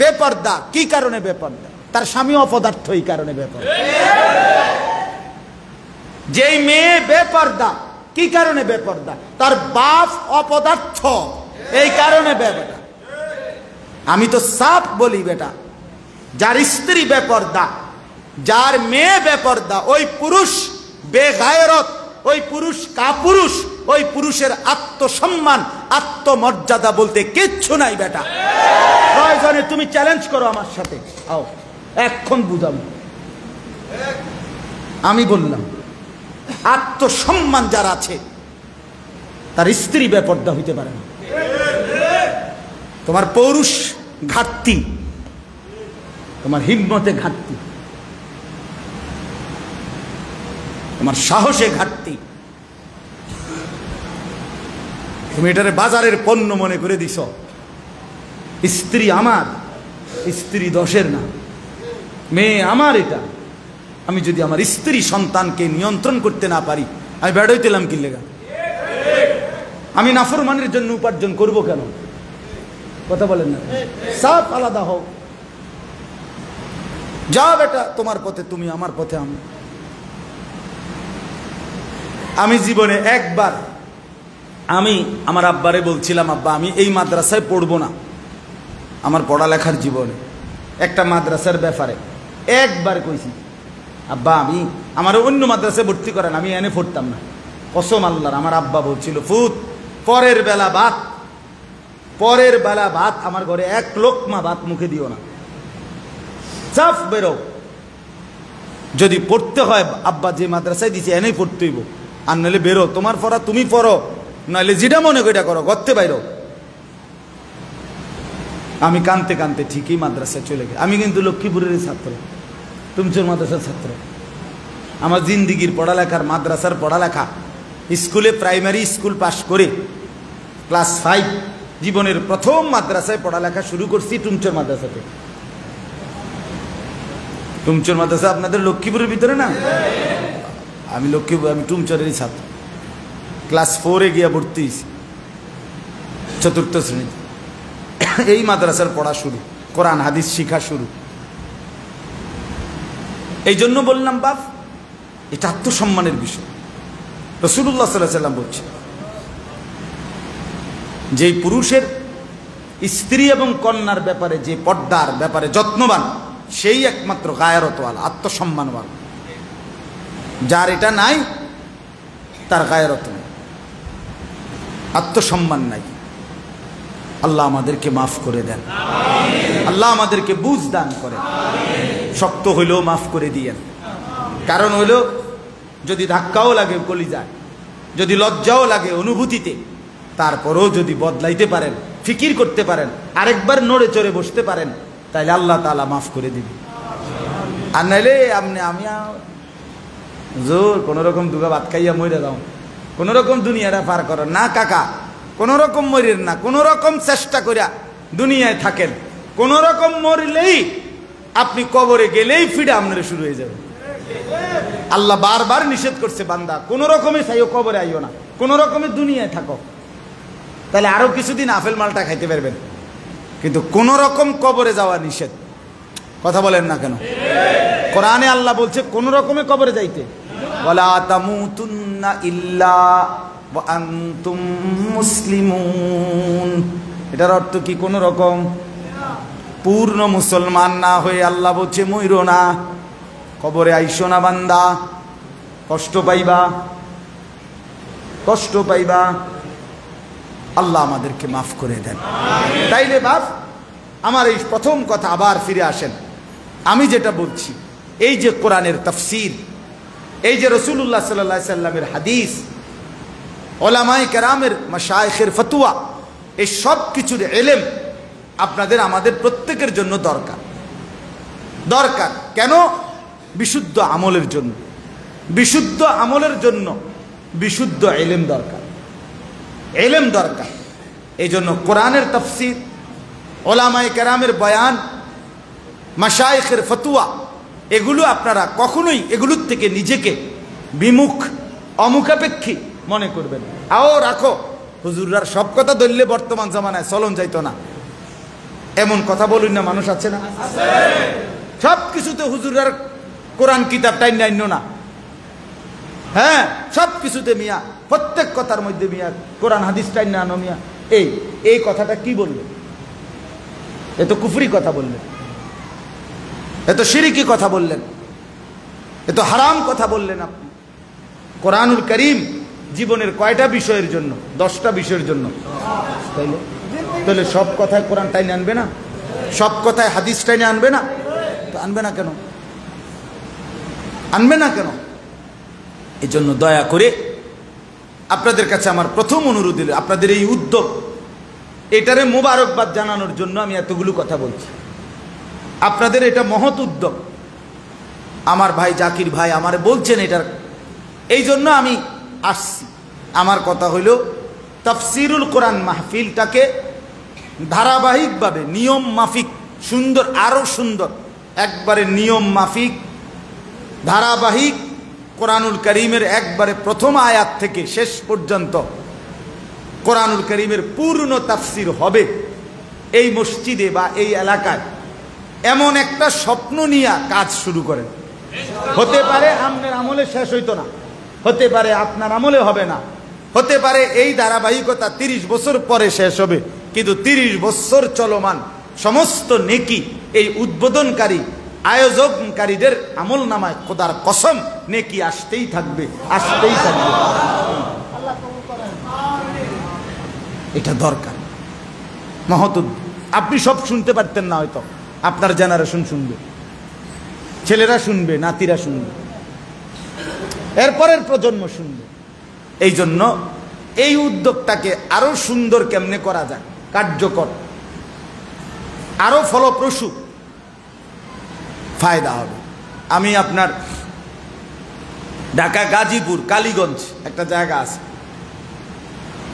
বেপর্দা, কি কারণে বেপর্দা? তার স্বামী অপদার্থ, এই কারণে বেপর্দা। যেই মেয়ে বেপর্দা, কি কারণে বেপর্দা? তার বাপ অপদার্থ, এই কারণে বেপর্দা। আমি তো সাফ বলি বেটা, যার স্ত্রী বেপর্দা, যার মেয়ে বেপর্দা, ওই পুরুষ বেগায়রত, ওই পুরুষ কাপুরুষ, ওই পুরুষের আত্মসম্মান আত্মমর্যাদা বলতে কিচ্ছু নাই বেটা। প্রয়োজনে তুমি চ্যালেঞ্জ করো আমার সাথে, আও এখন বুঝাবো। আমি বললাম আত্মসম্মান যার আছে তার স্ত্রী বেপর্দা হইতে পারে না। তোমার পৌরুষ ঘাটতি, তোমার হিম্মতে ঘাটতি, তোমার সাহসে ঘাটতি, তুমি এটারে বাজারের পণ্য মনে করে দিছ। স্ত্রী আমার, স্ত্রী দশের না, মেয়ে আমার, এটা আমি যদি আমার স্ত্রী সন্তানকে নিয়ন্ত্রণ করতে না পারি, আমি বেড়াইতেলাম কি লেগা? আমি নাফরমানের জন্য উপার্জন করব কেন? কথা বলেন না? সব আলাদা হোক। যা বেটা, তোমার পথে তুমি, আমার পথে আমি। আমি জীবনে একবার আমি আমার আব্বারে বলছিলাম, আব্বা আমি এই মাদ্রাসায় পড়বো না। আমার পড়ালেখার জীবনে একটা মাদ্রাসার ব্যাপারে একবার কইছি, আব্বা আমি আমার অন্য মাদ্রাসায় ভর্তি করেন, আমি এনে পড়তাম না। কসম আল্লাহর। আমার আব্বা বলছিল, ফুত পরের বেলা ভাত আমার ঘরে এক লোকমা ভাত মুখে দিও না, সাফ বেরো। যদি পড়তে হয় আব্বা যে মাদ্রাসায় দিছে এনেই পড়তে হইব, আর নইলে বেরো, তোমার পড়া তুমি পড়ো, নইলে যেটা মনে করি করো, গর্তে বাইরো। আমি কানতে কানতে ঠিকই মাদ্রাসায় চলে গেছি। আমি কিন্তু লক্ষ্মীপুরের ছাত্র, তুমচুর মাদ্রাসার ছাত্র। আমার জিন্দিগির পড়ালেখার মাদ্রাসার পড়ালেখা, স্কুলে প্রাইমারি স্কুল পাশ করে ক্লাস 5 জীবনের প্রথম মাদ্রাসায় পড়ালেখা শুরু করছি টুমচুর মাদ্রাসাতে। টুমচুর মাদ্রাসা আপনাদের লক্ষ্মীপুরের ভিতরে না? আমি টুমচুরেরই ছাত্র। ক্লাস 4-এ গিয়া ভর্তি হয়েছি, 4র্থ শ্রেণী। এই মাদ্রাসার পড়া শুরু, কোরআন হাদিস শিখা শুরু। এই জন্য বললাম বাপ, এটা আত্মসম্মানের বিষয়। রাসূলুল্লাহ সাল্লাল্লাহু আলাইহি ওয়াসাল্লাম বলছে, যে পুরুষের স্ত্রী এবং কন্যার ব্যাপারে, যে পর্দার ব্যাপারে যত্নবান, সেই একমাত্র গায়রতওয়ালা, আত্মসম্মানওয়ালা। যার এটা নাই তার গায়রত নেই, আত্মসম্মান নাই। আল্লাহ আমাদেরকে মাফ করে দেন, আল্লাহ আমাদেরকে বুঝ দান করেন। শক্ত হইলেও মাফ করে দিয়েন। কারণ হইল, যদি ধাক্কাও লাগে কলিজায়, যদি লজ্জাও লাগে অনুভূতিতে, তারপরেও যদি বদলাইতে পারেন, ফিকির করতে পারেন, আরেকবার নড়ে চড়ে বসতে পারেন, তাইলে আল্লাহ তাআলা মাফ করে দিবে। আর নাইলে আমি জোর কোন রকম দুগা ভাত খাইয়া মরে যাও, কোন রকম দুনিয়াটা পার করো না কাকা, কোন রকম মরেন না, কোন রকম চেষ্টা করিয়া দুনিয়ায় থাকেন। কোন রকম মরলেই আপনি কবরে গেলেই ফিরে আপনারা শুরু হয়ে যাবে। আল্লাহ বারবার নিষেধ করছে, বান্দা কোন রকমে চাইও কবরে আইও না, কোন রকমে দুনিয়ায় থাকো, তাহলে আরো কিছুদিন আপেল মালটা খাইতে পারবেন। কিন্তু কোন রকম কবরে যাওয়া নিষেধ। কথা বলেন না কেন? কোরআনে আল্লাহ বলছে কোন রকমে কবরে যাইতে, ওয়ালা তামুতুন্না ইল্লা ওয়া আনতুম মুসলিমুন। এটার অর্থ কি? কোন রকম পূর্ণ মুসলমান না হয়ে আল্লাহ বলছে মইরো না, কবরে আইসো না বান্দা, কষ্ট পাইবা, কষ্ট পাইবা। আল্লাহ আমাদেরকে মাফ করে দেন। তাইলে বাপ, আমার এই প্রথম কথা আবার ফিরে আসেন। আমি যেটা বলছি, এই যে কোরআনের তাফসীর, এই যে রাসূলুল্লাহ সাল্লাল্লাহু আলাইহি সাল্লামের হাদিস, উলামায়ে কেরামের মাশায়েখের ফতোয়া, এই সব কিছুর ইলম আপনাদের আমাদের প্রত্যেকের জন্য দরকার। দরকার কেন? বিশুদ্ধ আমলের জন্য। বিশুদ্ধ আমলের জন্য বিশুদ্ধ ইলম দরকার, ইলম দরকার। এই জন্য কোরআনের তাফসীর, উলামায়ে কেরামের বয়ান, মাশায়েখের ফতোয়া, এগুলো আপনারা কখনোই এগুলোর থেকে নিজেকে বিমুখ, অমুখাপেক্ষী মনে করবেন। আও রাখো, হুজুররার সব কথা ধরলে বর্তমান জামানায় চলন যাইতো না, এমন কথা বলুন না, মানুষ আছে না? সব কিছুতে হুজুররার কোরআন কিতাব টাইন আইন না। হ্যাঁ, সব কিছুতে মিয়া, প্রত্যেক কথার মধ্যে মিয়া কোরআন হাদিস টাইন না আনো মিয়া। এই কথাটা কি বললেন? এ তো কুফরি কথা বললেন, এ তো শিরকি কথা বললেন, এ তো হারাম কথা বললেন আপনি। কোরআনুল কারীম জীবনের কয়টা বিষয়ের জন্য? 10টা বিষয়ের জন্য। তাহলে সব কথায় কোরআন টাইনে আনবে না? সব কথায় হাদিস টাইনে আনবে না? তো আনবে না কেন? আনবে না কেন? এই জন্য দয়া করে আপনাদের কাছে আমার প্রথম অনুরোধ, আপনাদের এই উদ্যোগ, এটারে মোবারকবাদ জানানোর জন্য আমি এতগুলো কথা বলছি। আপনাদের এটা মহৎ উদ্যোগ। আমার ভাই জাকির ভাই আমারে বলছেন এটার, এই জন্য আমি আসছি। আমার কথা হইল, তাফসিরুল কোরআন মাহফিলটাকে ধারাবাহিকভাবে নিয়ম মাফিক সুন্দর, আরো সুন্দর, একবারে নিয়ম মাফিক ধারাবাহিক কোরআনুল কারীমের একবারে প্রথম আয়াত থেকে শেষ পর্যন্ত কোরআনুল কারীমের পূর্ণ তাফসির হবে এই মসজিদে বা এই এলাকায়, এমন একটা স্বপ্ন নিয়ে কাজ শুরু করেন। হতে পারে আপনার আমলে শেষ হইতো না, হতে পারে আপনার আমলে হবে না, হতে পারে এই ধারাবাহিকতা 30 বছর পরে শেষ হবে, কিন্তু 30 বছর চলমান সমস্ত নেকি এই উদ্বোধনকারী আয়োজনকারীদের আমল নামায় খোদার কসম নেকি আসতেই থাকবে, আসতেই থাকবে। এটা দরকার মহৎ। আপনি সব শুনতে পারতেন না, হয়তো আপনার জেনারেশন শুনবে, ছেলেরা শুনবে, নাতিরা শুনবে, এরপরের প্রজন্ম শুনবে। এই জন্য এই উদ্যোগটাকে আরো সুন্দর কেমনে করা যায়, কার্যকর, আরো ফলপ্রসূ, ফায়দা হবে। আমি আপনার ঢাকা গাজীপুর কালীগঞ্জ একটা জায়গা আছে,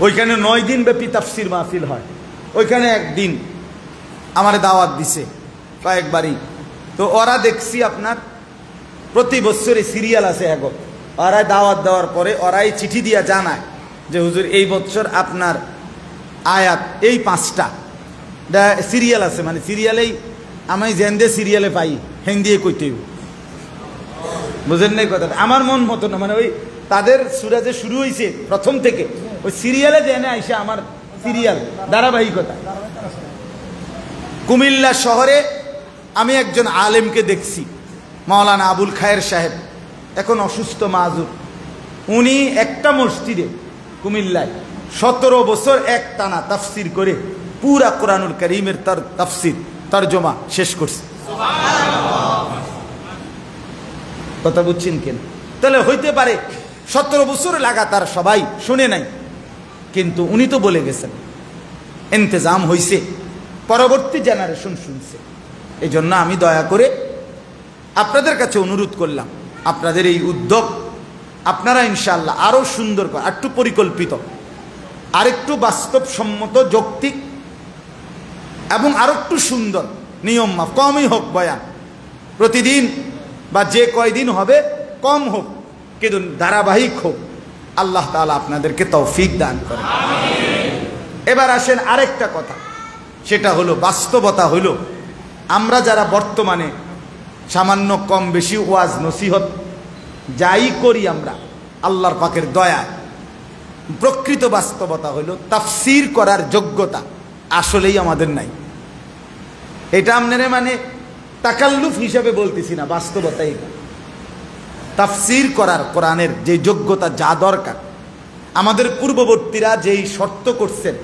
ওইখানে 9 দিন ব্যাপী তাফসির মাহফিল হয়। ওইখানে একদিন আমার দাওয়াত দিছে কয়েকবারই, তো ওরা দেখছি আপনার প্রতি বছরে সিরিয়াল আছে এখন, ওরাই দাওয়াত দেওয়ার পরে ওরাই চিঠি দিয়া জানায় যে হুজুর এই বছর আপনার আয়াত এই 5টা সিরিয়াল আছে, মানে সিরিয়ালেই আমি জেন্দে সিরিয়ালে পাই হিন্দিয়ে কইতে, বুঝেন নাই কথাটা? আমার মন মতো না, মানে ওই তাদের সূরা যে শুরু হয়েছে প্রথম থেকে ওই সিরিয়ালে জেনে আইসা আমার সিরিয়াল ধারাবাহিকতা। কুমিল্লা শহরে আমি একজন আলেমকে দেখছি, মাওলানা আবুল খায়ের সাহেব, এখন অসুস্থ মাযুর। উনি একটা মসজিদে কুমিল্লায় 17 বছর এক টানা তাফসির করে পুরা কোরআনুল কারীমের তার তাফসির তরজমা শেষ করছে। কথা বুঝছেন কেন? তাহলে হইতে পারে 17 বছর লাগাতার সবাই শুনে নাই, কিন্তু উনি তো বলে গেছেন, ইন্তজাম হইছে, পরবর্তী জেনারেশন শুনছে। এই জন্য আমি দয়া করে আপনাদের কাছে অনুরোধ করলাম, আপনাদের এই উদ্যোগ আপনারা ইনশাআল্লাহ আরো সুন্দর করে, একটু পরিকল্পিত, আরেকটু বাস্তবসম্মত, যৌক্তিক এবং আরো একটু সুন্দর নিয়ম মাফ, কমই হোক বয়ান, প্রতিদিন বা যে কয়দিন হবে কম হোক, কিন্তু ধারাবাহিক হোক। আল্লাহ তাআলা আপনাদেরকে তৌফিক দান করেন। এবার আসেন আরেকটা কথা, সেটা হলো বাস্তবতা হলো আমরা যারা বর্তমানে সামান্য কম বেশি ওয়াজ নসিহত যাই করি আমরা আল্লাহর পাকের দয়ায়, প্রকৃত বাস্তবতা হলো তাফসির করার যোগ্যতা আসলেই আমাদের নাই। এটা আপনারা মানে তাকাল্লুফ হিসেবে বলতেছি না, বাস্তবতা এটা। তাফসির করার কোরআনের যে যোগ্যতা যা দরকার, আমাদের পূর্ববর্তীরা যেই শর্ত করছেন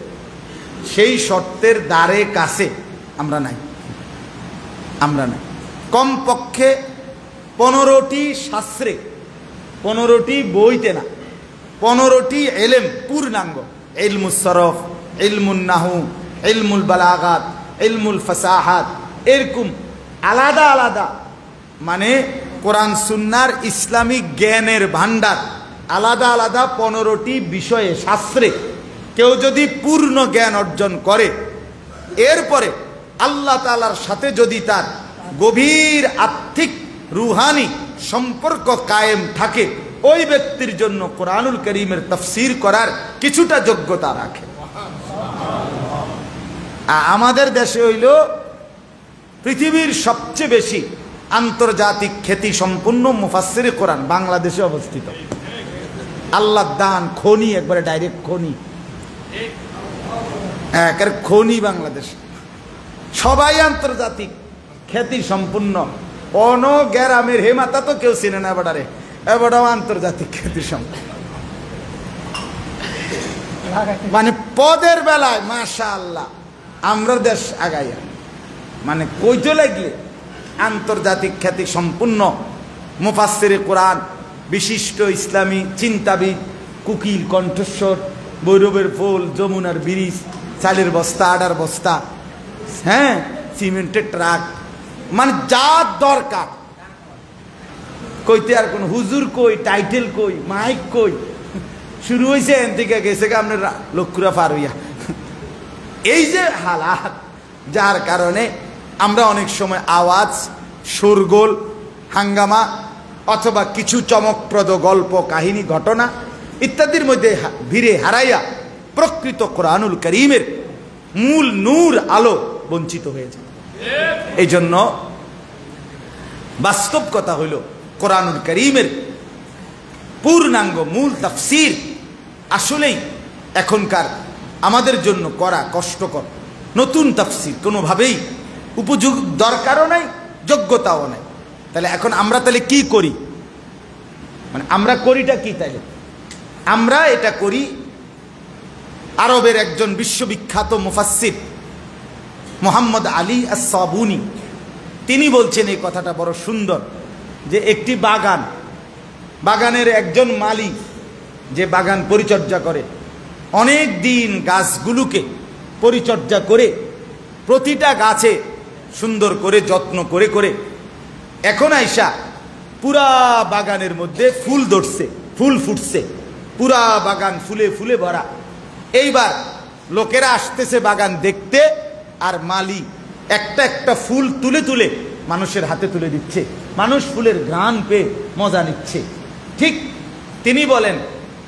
সেই শর্তের দ্বারে কাছে আমরা নাই, আমরা নাই। কমপক্ষে 15টি শাস্ত্রে, 15টি বইতে না, 15টি এলেম পূর্ণাঙ্গ, ইলমুস সরফ, ইলমুন নাহু, ইলমুল বালাগাত, ইলমুল ফাসাহাত, এরকম আলাদা আলাদা, মানে কোরআন সুন্নাহর ইসলামিক জ্ঞানের ভান্ডার আলাদা আলাদা 15টি বিষয়ে শাস্ত্রে কেউ যদি পূর্ণ জ্ঞান অর্জন করে, এরপরে আল্লাহ তাআলার সাথে যদি তার গভীর আত্মিক রুহানি সম্পর্ক কায়েম থাকে, ওই ব্যক্তির জন্য কোরআনুল কারীমের তাফসীর করার কিছুটা যোগ্যতা রাখে। আমাদের দেশে হইল পৃথিবীর সবচেয়ে বেশি আন্তর্জাতিক খ্যাতি সম্পন্ন মুফাসসিরে কোরআন বাংলাদেশে অবস্থিত। আল্লাহ দান খনি, একবারে ডাইরেক্ট খনি, একের খনি বাংলাদেশ। সবাই আন্তর্জাতিক খ্যাতি সম্পূর্ণ, অন গ্রামের হেমাতা তো কেউ চিনে না, এবারে এবারও আন্তর্জাতিক খ্যাতি সম্পন্ন। মানে পদের বেলায় মাশাআল্লাহ আমরা দেশ আগাইয়া, মানে কইতে লাগলে আন্তর্জাতিক খ্যাতি সম্পূর্ণ মুফাসসিরে কোরআন, বিশিষ্ট ইসলামী চিন্তাবিদ, কুকিল কণ্ঠস্বর, বৈরবের ফুল, যমুনার ব্রিজ, চালের বস্তা, আটার বস্তা, হ্যাঁ, সিমেন্টের ট্রাক, মানে যা দরকার কইতে। আর কোন হুজুর কই, টাইটেল কই, মাইক কই, শুরু হয়েছে এন থেকে গেছে আপনার লক্ষুরা পার হইয়া। এই যে হালাত, যার কারণে আমরা অনেক সময় আওয়াজ, শোরগোল, হাঙ্গামা অথবা কিছু চমকপ্রদ গল্প কাহিনী ঘটনা ইত্যাদির মধ্যে ভিড়ে হারাইয়া প্রকৃত কোরআনুল কারীমের মূল নূর আলো বঞ্চিত হয়ে যায়। এই জন্য বাস্তব কথা হইল কোরআনুল কারীমের পূর্ণাঙ্গ মূল তাফসীর আসলেই এখনকার আমাদের জন্য করা কষ্টকর। নতুন তাফসীর কোনোভাবেই উপযোগ দরকারও নাই, যোগ্যতাও নাই। তাহলে এখন আমরা তাহলে কি করি, মানে আমরা করিটা কি? তাইলে আমরা এটা করি, আরবের একজন বিশ্ববিখ্যাত মুফাসসির মুহাম্মদ আলী আস-সাবুনী তিনি বলছেন এই কথাটা বড় সুন্দর, যে একটি বাগানের একজন মালিক যে বাগান পরিচর্যা করে, অনেক দিন গাছগুলোকে পরিচর্যা করে প্রতিটা গাছে সুন্দর করে যত্ন করে করে এখন আইসা পুরা বাগানের মধ্যে ফুল ধরছে, ফুল ফুটছে, পুরা বাগান ফুলে ফুলে ভরা। এইবার লোকেরা আসতেছে বাগান দেখতে, আর মালি একটা একটা ফুল তুলে তুলে মানুষের হাতে তুলে দিচ্ছে, মানুষ ফুলের ঘ্রাণ পেয়ে মজা নিচ্ছে। ঠিক তিনি বলেন,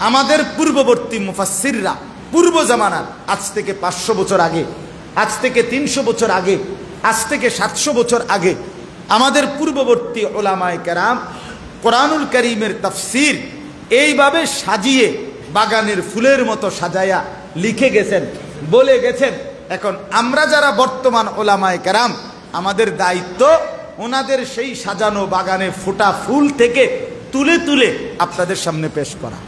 আমাদের পূর্ববর্তী মুফাসসিররা পূর্ব জামানার, আজ থেকে 500 বছর আগে, আজ থেকে 300 বছর আগে, আজ থেকে 700 বছর আগে আমাদের পূর্ববর্তী উলামায়ে কেরাম কোরআনুল কারীমের তাফসীর এইভাবে সাজিয়ে বাগানের ফুলের মতো সাজায়া লিখে গেছেন, বলে গেছেন। এখন আমরা যারা বর্তমান উলামায়ে কেরাম, আমাদের দায়িত্ব ওনাদের সেই সাজানো বাগানে ফোটা ফুল থেকে তুলে তুলে আপনাদের সামনে পেশ করা।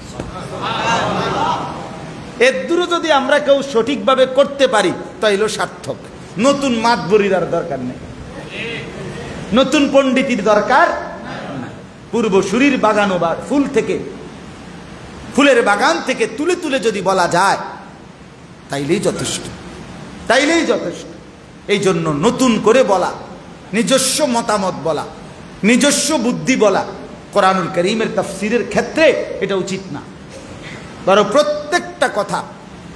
এর দূরে যদি আমরা কেউ সঠিকভাবে করতে পারি তাইলে সার্থক। নতুন মাতবরির আর দরকার নেই, নতুন পণ্ডিতির দরকার। পূর্বসূরির বাগানো বা ফুল থেকে, ফুলের বাগান থেকে তুলে তুলে যদি বলা যায় তাইলেই যথেষ্ট, তাইলেই যথেষ্ট। এই জন্য নতুন করে বলা, নিজস্ব মতামত বলা, নিজস্ব বুদ্ধি বলা কোরআনুল কারীমের তাফসীরের ক্ষেত্রে এটা উচিত না। বরং প্রত্যেকটা কথা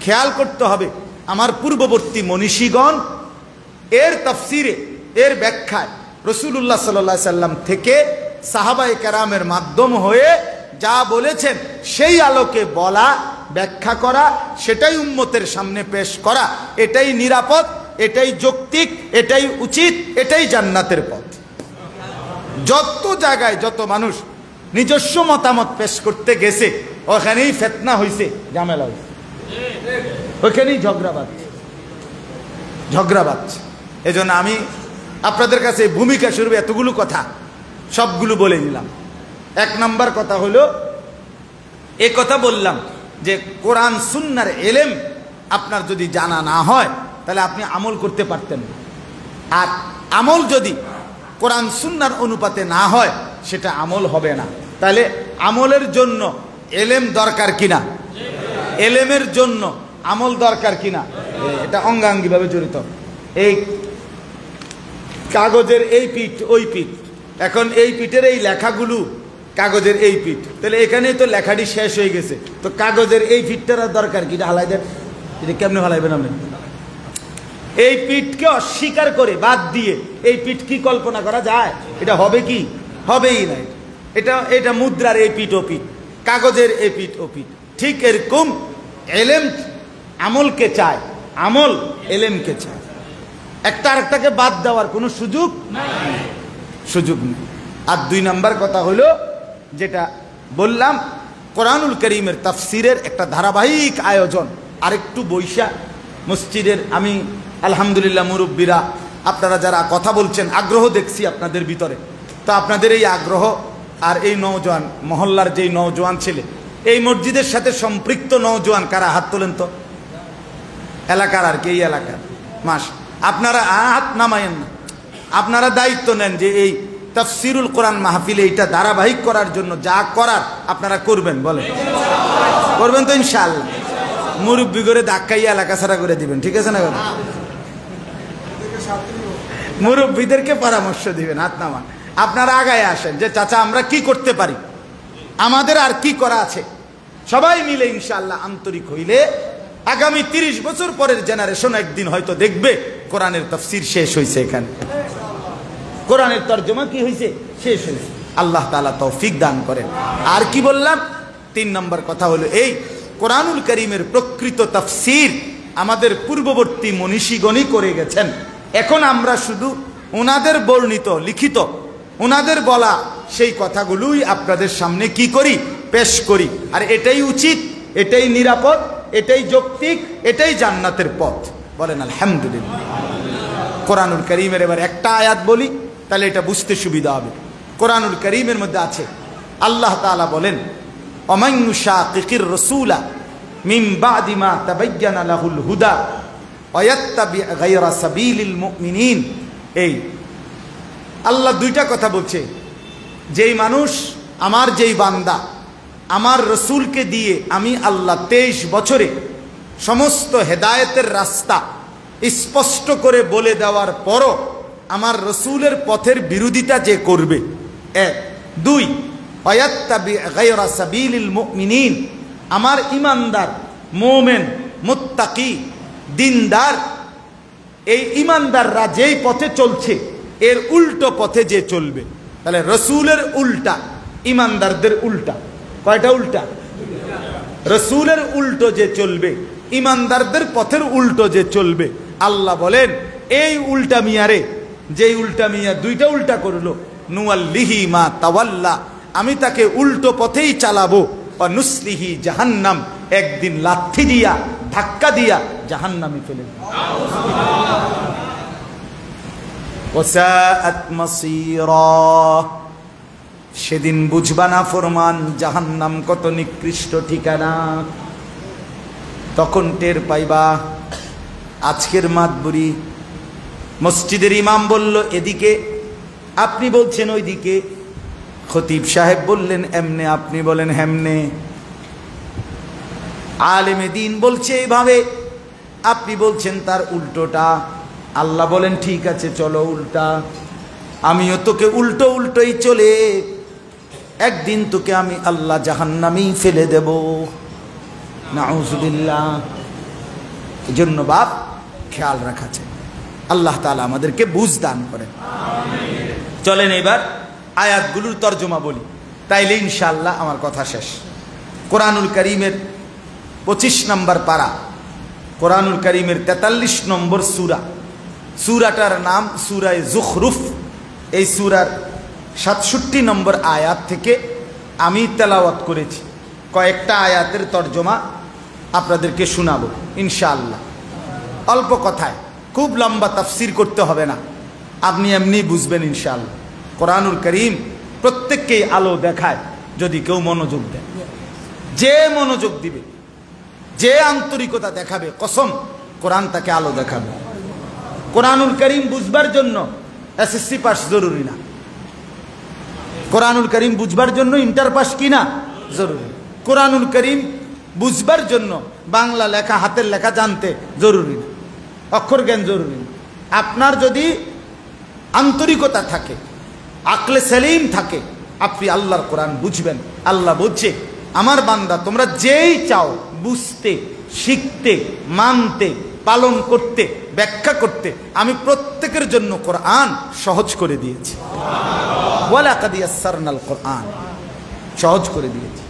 খেয়াল করতে হবে, আমার পূর্ববর্তী মনীষীগণ এর তাফসীরে, এর ব্যাখ্যায় রাসূলুল্লাহ সাল্লাল্লাহু আলাইহি সাল্লাম থেকে সাহাবায়ে কেরামের মাধ্যম হয়ে যা বলেছেন সেই আলোকে বলা, ব্যাখ্যা করা, সেটাই উম্মতের সামনে পেশ করা, এটাই নিরাপদ, এটাই যৌক্তিক, এটাই উচিত, এটাই জান্নাতের পথ। যত জায়গায় যত মানুষ নিজস্ব মতামত পেশ করতে গেছে ওখানেই ফিতনা হইছে, ঝামেলা হইছে, ওখানেই ঝগড়া বাঁধছে। এজন্য আমি আপনাদের কাছে ভূমিকা স্বরূপ এতগুলো কথা সবগুলো বলে দিলাম। 1 নম্বর কথা হলো, এ কথা বললাম যে কোরআন সুন্নাহর ইলম আপনার যদি জানা না হয় তাহলে আপনি আমল করতে পারতেন না। আর আমল যদি কোরআন সুন্নাহর অনুপাতে না হয় সেটা আমল হবে না। তাহলে আমলের জন্য ইলম দরকার কিনা? ইলমের জন্য আমল দরকার কিনা? এটা অঙ্গাঙ্গিভাবে জড়িত। এই কাগজের এই পিঠ ওই পিঠ, এখন এই পিঠের এই লেখাগুলো কাগজের এই পিঠ, তাহলে এখানেই তো লেখাটি শেষ হয়ে গেছে, তো কাগজের এই পিঠটার দরকার কি? এটা হালাই দেন, এটা কেমনে হালাইবেন আপনি? এই পিঠকে অস্বীকার করে বাদ দিয়ে এই পিঠ কি কল্পনা করা যায়? এটা হবে কি? হবেই না। এটা মুদ্রার এই পিঠ ও পিঠ, কাগজের এই পিঠ ও পিঠ। ঠিক এরকম ইলম আমলকে চায়, আমল ইলমকে চায়। একটা আরেকটাকে বাদ দেওয়ার কোনো সুযোগ নেই। আর 2 নম্বর কথা হলো, যেটা বললাম, কোরআনুল কারীমের তাফসীরের একটা ধারাবাহিক আয়োজন। আরেকটু বৈশা মসজিদের, আমি আলহামদুলিল্লাহ মুরব্বীরা আপনারা যারা কথা বলছেন, আগ্রহ দেখছি আপনাদের ভিতরে, তো আপনাদের এই আগ্রহ আর এই নওজোয়ান মহল্লার যেই নওজোয়ান ছেলে, এই মসজিদের সাথে সম্পৃক্ত নওজোয়ান কারা? হাত তোলেন তো। এলাকার আর কি, এই এলাকার মাস, আপনারা হাত নামায়েন না, আপনারা দায়িত্ব নেন যে এই তাফসীরুল কোরআন মাহফিলে এটা ধারাবাহিক করার জন্য যা করার আপনারা করবেন। বলেন করবেন তো ইনশাআল্লাহ? মুরব্বি করে ধাক্কাইয়া এলাকা ছাড়া করে দিবেন, ঠিক আছে না? মুরব্বিদেরকে পরামর্শ দিবেন, হাত নামান। আপনারা আগায় আসেন যে চাচা আমরা কি করতে পারি, আমাদের আর কি করা আছে। সবাই মিলে ইনশাআল্লাহ আন্তরিক হইলে আগামী 30 বছর পরের জেনারেশন একদিন হয়তো দেখবে কোরআনের তাফসীর শেষ হয়েছে, এখানে কোরআনের তরজমা কি হয়েছে, শেষ হয়েছে। আল্লাহ তাআলা তৌফিক দান করেন। আর কি বললাম, 3 নম্বর কথা হলো এই কোরআনুল কারীমের প্রকৃত তাফসীর আমাদের পূর্ববর্তী মনীষীগণই করে গেছেন। এখন আমরা শুধু ওনাদের বর্ণিত লিখিত ওনাদের বলা সেই কথাগুলোই আপনাদের সামনে কি করি, পেশ করি। আর এটাই উচিত, এটাই নিরাপদ, এটাই যৌক্তিক, এটাই জান্নাতের পথ। বলেন আলহামদুলিল্লাহ। কোরআনুল কারীমের এবার একটা আয়াত বলি, তাহলে এটা বুঝতে সুবিধা হবে। কোরআনুল কারীমের মধ্যে আছে আল্লাহ তাআলা বলেন, ওমান ইউশাকিকির রাসূলা মিন বাদি মা তাবায়্যানা লাহুল হুদা ওয়া ইয়াত্তাবি গায়রা সাবিলিল মুমিনিন। এই আল্লাহ দুইটা কথা বলছে, যেই মানুষ আমার যেই বান্দা আমার রসুলকে দিয়ে আমি আল্লাহ 23 বছরে সমস্ত হেদায়েতের রাস্তা স্পষ্ট করে বলে দেওয়ার পরও আমার রসুলের পথের বিরোধিতা যে করবে, 1। 2, ওয়ায়াত্তাবি গায়রা সাবিলিল মুমিনিন, আমার ঈমানদার মুমিন মুত্তাকি দিনদার এই ঈমানদাররা যেই পথে চলছে এর উল্টো পথে যে চলবে। তাহলে রসুলের উল্টা ঈমানদারদের উল্টা, কয়টা উল্টা? রসুলের উল্টো যে চলবে, ঈমানদারদের পথের উল্টো যে চলবে, আল্লাহ বলেন এই উল্টা মিয়ারে, যেই উল্টা মিয়া দুইটা উল্টা করলো, নুয়াল্লিহি মা তাওয়াল্লা, আমি তাকে উল্টো পথেই চালাবো, ওয়া নুসলিহি জাহান্নাম, একদিন লাথি দিয়া ধাক্কা দিয়া জাহান্নামে ফেলে দেব। ওয়াসাআত মাসীরা, সেদিন বুঝবা না ফরমান জাহান্নাম কত নিকৃষ্ট ঠিকানা, তখন টের পাইবা। আজকের মাতবুরি মসজিদের ইমাম বলল এদিকে, আপনি বলছেন ওইদিকে, খতিব সাহেব বললেন এমনে, আপনি বলেন হেমনে, আলেমে দিন বলছে এইভাবে, আপনি বলছেন তার উল্টোটা। আল্লাহ বলেন ঠিক আছে চলো উল্টা, আমিও তোকে উল্টো উল্টোই চলে একদিন তোকে আমি আল্লাহ জাহান্নামেই ফেলে দেব। নাউযুবিল্লাহ। এজন্য বাপ খেয়াল রাখা চাই। আল্লাহ তাআলা আমাদেরকে বুঝ দান করেন। চলেন এবার আয়াতগুলোর তর্জমা বলি, তাইলে ইনশাআল্লাহ আমার কথা শেষ। কোরআনুল কারীমের 25 নম্বর পারা, কোরআনুল কারীমের 43 নম্বর সূরা, সূরাটার নাম সূরায়ে যুখরুফ। এই সূরার 67 নম্বর আয়াত থেকে আমি তেলাওয়াত করেছি, কয়েকটা আয়াতের তর্জমা আপনাদেরকে শোনাবো ইনশাআল্লাহ। অল্প কথায়, খুব লম্বা তাফসীর করতে হবে না, আপনি এমনি বুঝবেন ইনশাআল্লাহ। কোরআনুল কারীম প্রত্যেককেই আলো দেখায় যদি কেউ মনোযোগ দেয়। যে মনোযোগ দিবে, যে আন্তরিকতা দেখাবে, কসম কোরআন তাকে আলো দেখাবে। কোরআনুল কারীম বুঝবার জন্য এসএসসি পাস জরুরি না, কোরআনুল কারীম বুঝবার জন্য ইন্টার পাস কি না জরুরি। কোরআনুল কারীম বুঝবার জন্য বাংলা লেখা, হাতের লেখা জানতে জরুরি না, অক্ষর জ্ঞান জরুরি না। আপনার যদি আন্তরিকতা থাকে, আকলে সেলিম থাকে, আপনি আল্লাহর কোরআন বুঝবেন। আল্লাহ বলছে আমার বান্দা তোমরা যেই চাও বুঝতে, শিখতে, মানতে, পালন করতে, ব্যাখ্যা করতে, আমি প্রত্যেকের জন্য কোরআন সহজ করে দিয়েছি। ওয়ালাকাদ ইয়াসসারনাল কোরআন, সহজ করে দিয়েছি।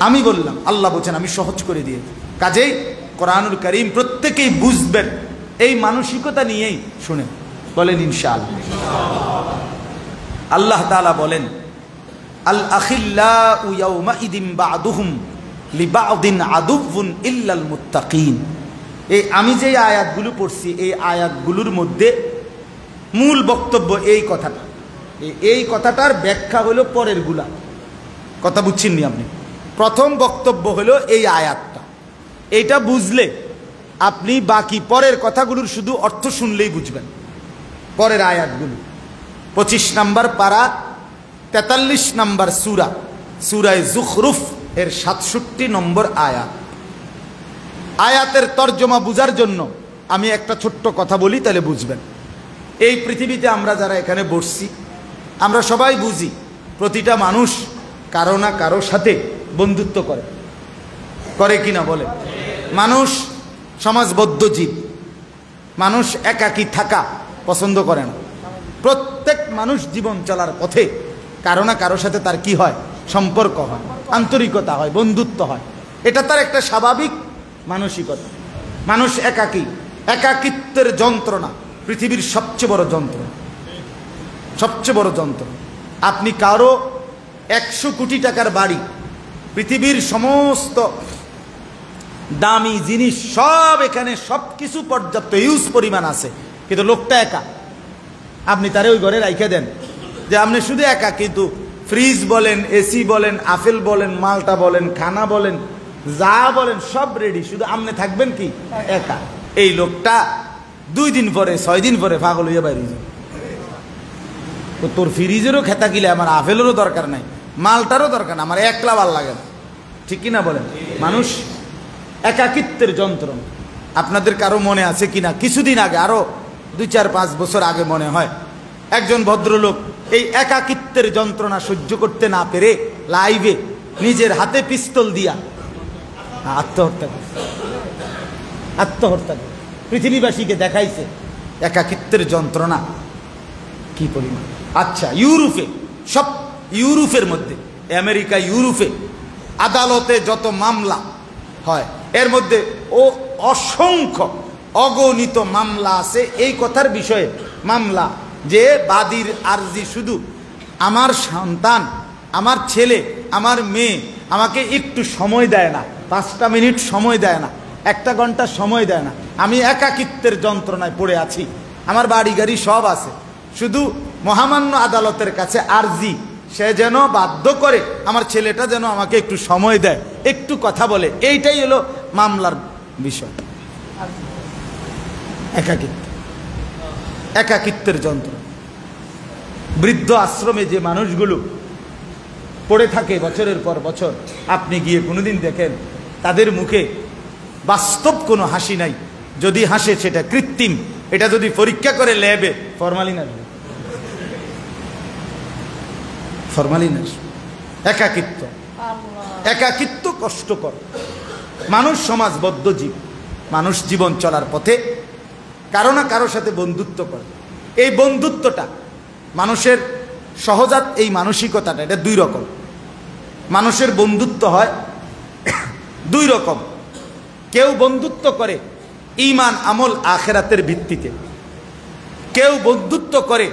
আমি বললাম, আল্লাহ বলছেন আমি সহজ করে দিয়েছি। কাজেই কোরআনুল কারীম প্রত্যেকেই বুঝবেন, এই মানসিকতা নিয়েই শুনেন। বলেন ইনশাআল্লাহ। আল্লাহ তাআলা বলেন আল আখিল্লাউ ইয়াউমাইদিন বা'দুহুম লিবা'দিন আদুউন ইল্লাল মুত্তাকিন। এই আমি যে আয়াতগুলো পড়ছি, এই আয়াতগুলোর মধ্যে মূল বক্তব্য এই কথাটা, এই কথাটার ব্যাখ্যা হলো পরের গুলা। কথা বুঝছেন নি আপনি? প্রথম বক্তব্য হলো এই আয়াতটা, এইটা বুঝলে আপনি বাকি পরের কথাগুলোর শুধু অর্থ শুনলেই বুঝবেন। পরের আয়াতগুলো 25 নম্বর পারা 43 নম্বর সূরা, সূরায়ে যুখরুফ এর 67 নম্বর আয়াত। আয়াতের তর্জমা বুঝার জন্য আমি একটা ছোট্ট কথা বলি, তাহলে বুঝবেন। এই পৃথিবীতে আমরা যারা এখানে বসছি, আমরা সবাই বুঝি প্রতিটা মানুষ কারো না কারো সাথে বন্ধুত্ব করে, করে কিনা বলে? মানুষ সমাজবদ্ধ জীব, মানুষ একাকী থাকা পছন্দ করে না। প্রত্যেক মানুষ জীবন চলার পথে কারো না কারোর সাথে তার কি হয়, সম্পর্ক হয়, আন্তরিকতা হয়, বন্ধুত্ব হয়। এটা তার একটা স্বাভাবিক মানসিকতা। মানুষ একাকী, একাকিত্বের যন্ত্রণা পৃথিবীর সবচেয়ে বড় যন্ত্রণা, সবচেয়ে বড় যন্ত্রণা। আপনি কারো 100 কোটি টাকার বাড়ি, পৃথিবীর সমস্ত দামি জিনিস সব এখানে, সব কিছু পর্যাপ্ত হিউজ পরিমাণ আছে, কিন্তু লোকটা একা। আপনি তারে ওই ঘরে রাইখে দেন যে আপনি শুধু একা, কিন্তু ফ্রিজ বলেন, এসি বলেন, আপেল বলেন, মালটা বলেন, খানা বলেন, যা বলেন সব রেডি, শুধু আপনি থাকবেন কি একা। এই লোকটা 2 দিন পরে 6 দিন পরে পাগল হইয়া বাইরে যাবে। তো তোর ফ্রিজেরও খেতা কিলে আমার আপেলেরও দরকার নাই, মালটারও দরকার না, আমার একলা ভাল লাগে না, ঠিক কিনা বলেন? মানুষ একাকিত্বের যন্ত্রণা। আপনাদের কারো মনে আছে কিনা, কিছুদিন আগে, আরো 2-4-5 বছর আগে মনে হয়, একজন ভদ্রলোক এই একাকিত্বের যন্ত্রণা সহ্য করতে না পেরে লাইভে নিজের হাতে পিস্তল দিয়া আত্মহত্যা করে, আত্মহত্যা করে পৃথিবীবাসীকে দেখাইছে একাকিত্বের যন্ত্রণা কি পরিমাণ। আচ্ছা, ইউরোপে, সব ইউরোপের মধ্যে, আমেরিকা, ইউরোপে আদালতে যত মামলা হয় এর মধ্যে অসংখ্য অগণিত মামলা আছে এই কথার বিষয়ে, মামলা যে বাদীর আরজি শুধু আমার সন্তান, আমার ছেলে, আমার মেয়ে আমাকে একটু সময় দেয় না, 5টা মিনিট সময় দেয় না, 1 ঘন্টা সময় দেয় না, আমি একাকিত্বের যন্ত্রণায় পড়ে আছি, আমার বাড়ি গাড়ি সব আছে, শুধু মহামান্য আদালতের কাছে আরজি সে যেন বাধ্য করে আমার ছেলেটা যেন আমাকে একটু সময় দেয়, একটু কথা বলে, এইটাই হলো মামলার বিষয়। একাকিত্ব, একাকিত্বের যন্ত্রণা। বৃদ্ধ আশ্রমে যে মানুষগুলো পড়ে থাকে বছরের পর বছর, আপনি গিয়ে কোনোদিন দেখেন তাদের মুখে বাস্তব কোনো হাসি নাই, যদি হাসে সেটা কৃত্রিম। এটা যদি পরীক্ষা করে ল্যাবে ফরমালিন আসবে, ফরমালিন আসবে। একাকিত্ব, একাকিত্ব কষ্টকর। মানুষ সমাজবদ্ধ জীব, মানুষ জীবন চলার পথে কারো না কারোর সাথে বন্ধুত্ব করে। এই বন্ধুত্বটা মানুষের সহজাত, এই মানসিকতাটা, এটা 2 রকম। মানুষের বন্ধুত্ব হয় 2 রকম। কেউ বন্ধুত্ব করে ঈমান, আমল, আখিরাতের ভিত্তিতে, কেউ বন্ধুত্ব করে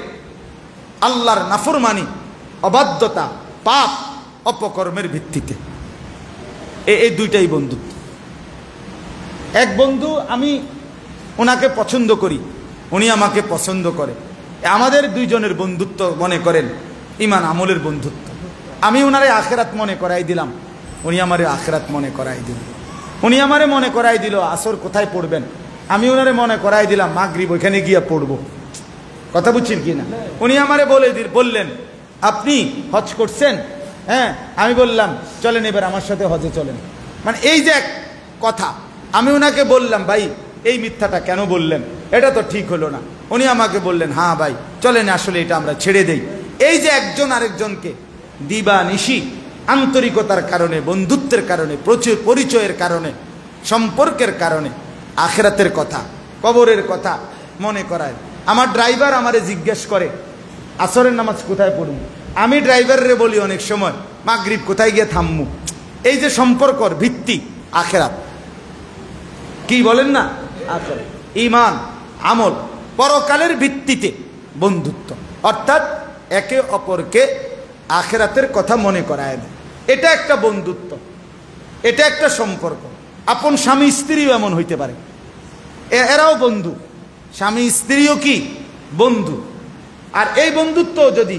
আল্লাহর নাফরমানি, অবাধ্যতা, পাপ, অপকর্মের ভিত্তিতে। এই 2টাই বন্ধুত্ব। এক বন্ধু, আমি ওনাকে পছন্দ করি, উনি আমাকে পছন্দ করে, আমাদের 2 জনের বন্ধুত্ব মনে করেন ঈমান আমলের বন্ধুত্ব। আমি ওনারে আখিরাত মনে করাই দিলাম, উনি আমারে আখিরাত মনে করাই দিল। উনি আমারে মনে করাই দিল আসর কোথায় পড়বেন, আমি ওনারে মনে করাই দিলাম মাগরিব ওইখানে গিয়ে পড়বো। কথা বুঝছেন কি না? উনি আমারে বললেন আপনি হজ করছেন? হ্যাঁ। আমি বললাম চলেন এবার আমার সাথে হজে চলেন। মানে এই যে এক কথা, আমি ওনাকে বললাম ভাই এই মিথ্যাটা কেন বললেন, এটা তো ঠিক হলো না। উনি আমাকে বললেন হ্যাঁ ভাই চলেন, আসলে এটা আমরা ছেড়ে দেই। এই যে একজন আরেকজনকে দিবা নিশি আন্তরিকতার কারণে, বন্ধুত্বের কারণে, প্রচুর পরিচয়ের কারণে, সম্পর্কের কারণে আখিরাতের কথা, কবরের কথা মনে করায়। আমার ড্রাইভার আমারে জিজ্ঞেস করে আসরের নামাজ কোথায় পড়ব, আমি ড্রাইভারে বলি অনেক সময় মাগরিব কোথায় গিয়ে থামমু। এই যে সম্পর্কর ভিত্তি আখিরাত, কি বলেন না, আখিরাত, ঈমান, আমল, পরকালের ভিত্তিতে বন্ধুত্ব, অর্থাৎ একে অপরকে আখিরাতের কথা মনে করায় দেয়। এটা একটা বন্ধুত্ব, এটা একটা সম্পর্ক। আপন স্বামী স্ত্রীও এমন হইতে পারে, এরাও বন্ধু, স্বামী স্ত্রীও কি বন্ধু। আর এই বন্ধুত্ব যদি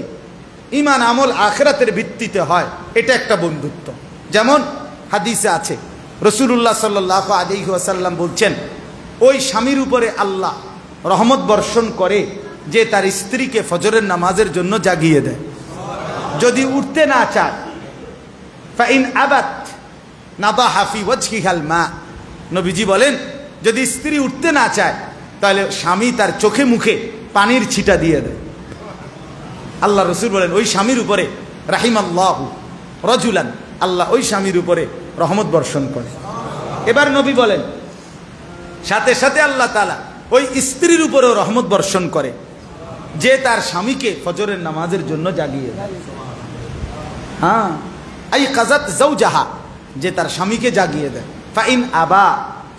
ঈমান, আমল, আখিরাতের ভিত্তিতে হয়, এটা একটা বন্ধুত্ব। যেমন হাদিসে আছে রাসূলুল্লাহ সাল্লাল্লাহু আলাইহি ওয়াসাল্লাম বলছেন, ওই স্বামীর উপরে আল্লাহ রহমত বর্ষণ করে যে তার স্ত্রীকে ফজরের নামাজের জন্য জাগিয়ে দেয়। যদি উঠতে না চায়, ফাইন আবাত নাদাহা ফি ওয়াজহিহাল মা, নবীজি বলেন যদি স্ত্রী উঠতে না চায় তাহলে স্বামী তার চোখে মুখে পানির ছিটা দিয়ে দেয়। আল্লাহ রসুল বলেন ওই স্বামীর উপরে রাহিমাল্লাহু রাজুলান, আল্লাহ ওই স্বামীর উপরে রহমত বর্ষণ করে। এবার নবী বলেন সাথে সাথে আল্লাহ তাআলা ওই স্ত্রীর উপরেও রহমত বর্ষণ করে যে তার স্বামীকে ফজরের নামাজের জন্য জাগিয়ে দেয়। হ্যাঁ, আই কাজাত জাওজাহা, যে তার স্বামীকে জাগিয়ে দেয়। ফাইন আবা,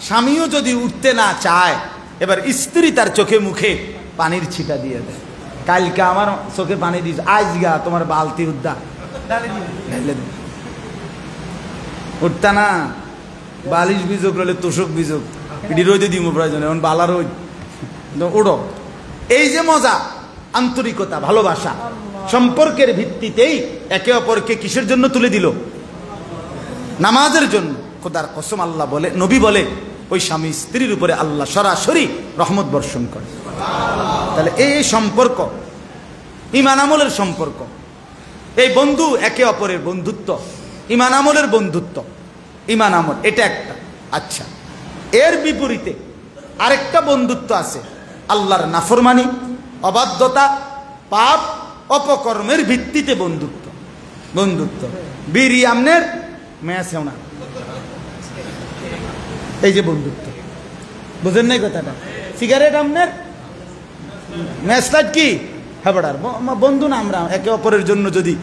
স্বামীও যদি উঠতে না চায়, এবার স্ত্রী তার চোখে মুখে পানির ছিটা দিয়ে দেয়। কালকে আমার চোখে পানি দিস, আজ গা তোমার বালতি উদ্দা উঠতা না, বালিশ বিযোগ রইলে তোষক বিযোগ, এটি রোদে দিব প্রয়োজন, এখন বালা রোদ উড়ো। এই যে মজা, আন্তরিকতা, ভালোবাসা, সম্পর্কের ভিত্তিতেই একে অপরকে কিসের জন্য তুলে দিল? নামাজের জন্য। খোদার কসম, আল্লাহ বলে, নবী বলে, ওই স্বামী স্ত্রীর উপরে আল্লাহ সরাসরি রহমত বর্ষণ করে। তাহলে এই সম্পর্ক ঈমান আমলের সম্পর্ক, এই বন্ধু একে অপরের বন্ধুত্ব, ঈমান আমলের বন্ধুত্ব, ঈমান আমল, এটা একটা। আচ্ছা, এর বিপরীতে আরেকটা বন্ধুত্ব আছে, আল্লাহর নাফরমানি, অবাধ্যতা, পাপ, অপকর্মের ভিত্তিতে বন্ধুত্ব। বন্ধুত্ব বিড়ি আমনের মেয়াছেও না, এই যে বন্ধুত্ব, বুঝেন নাই কথাটা? সিগারেট আমনের মেসলাইট কি হেবড়ার বন্ধু না? আমরা একে অপরের জন্য যদি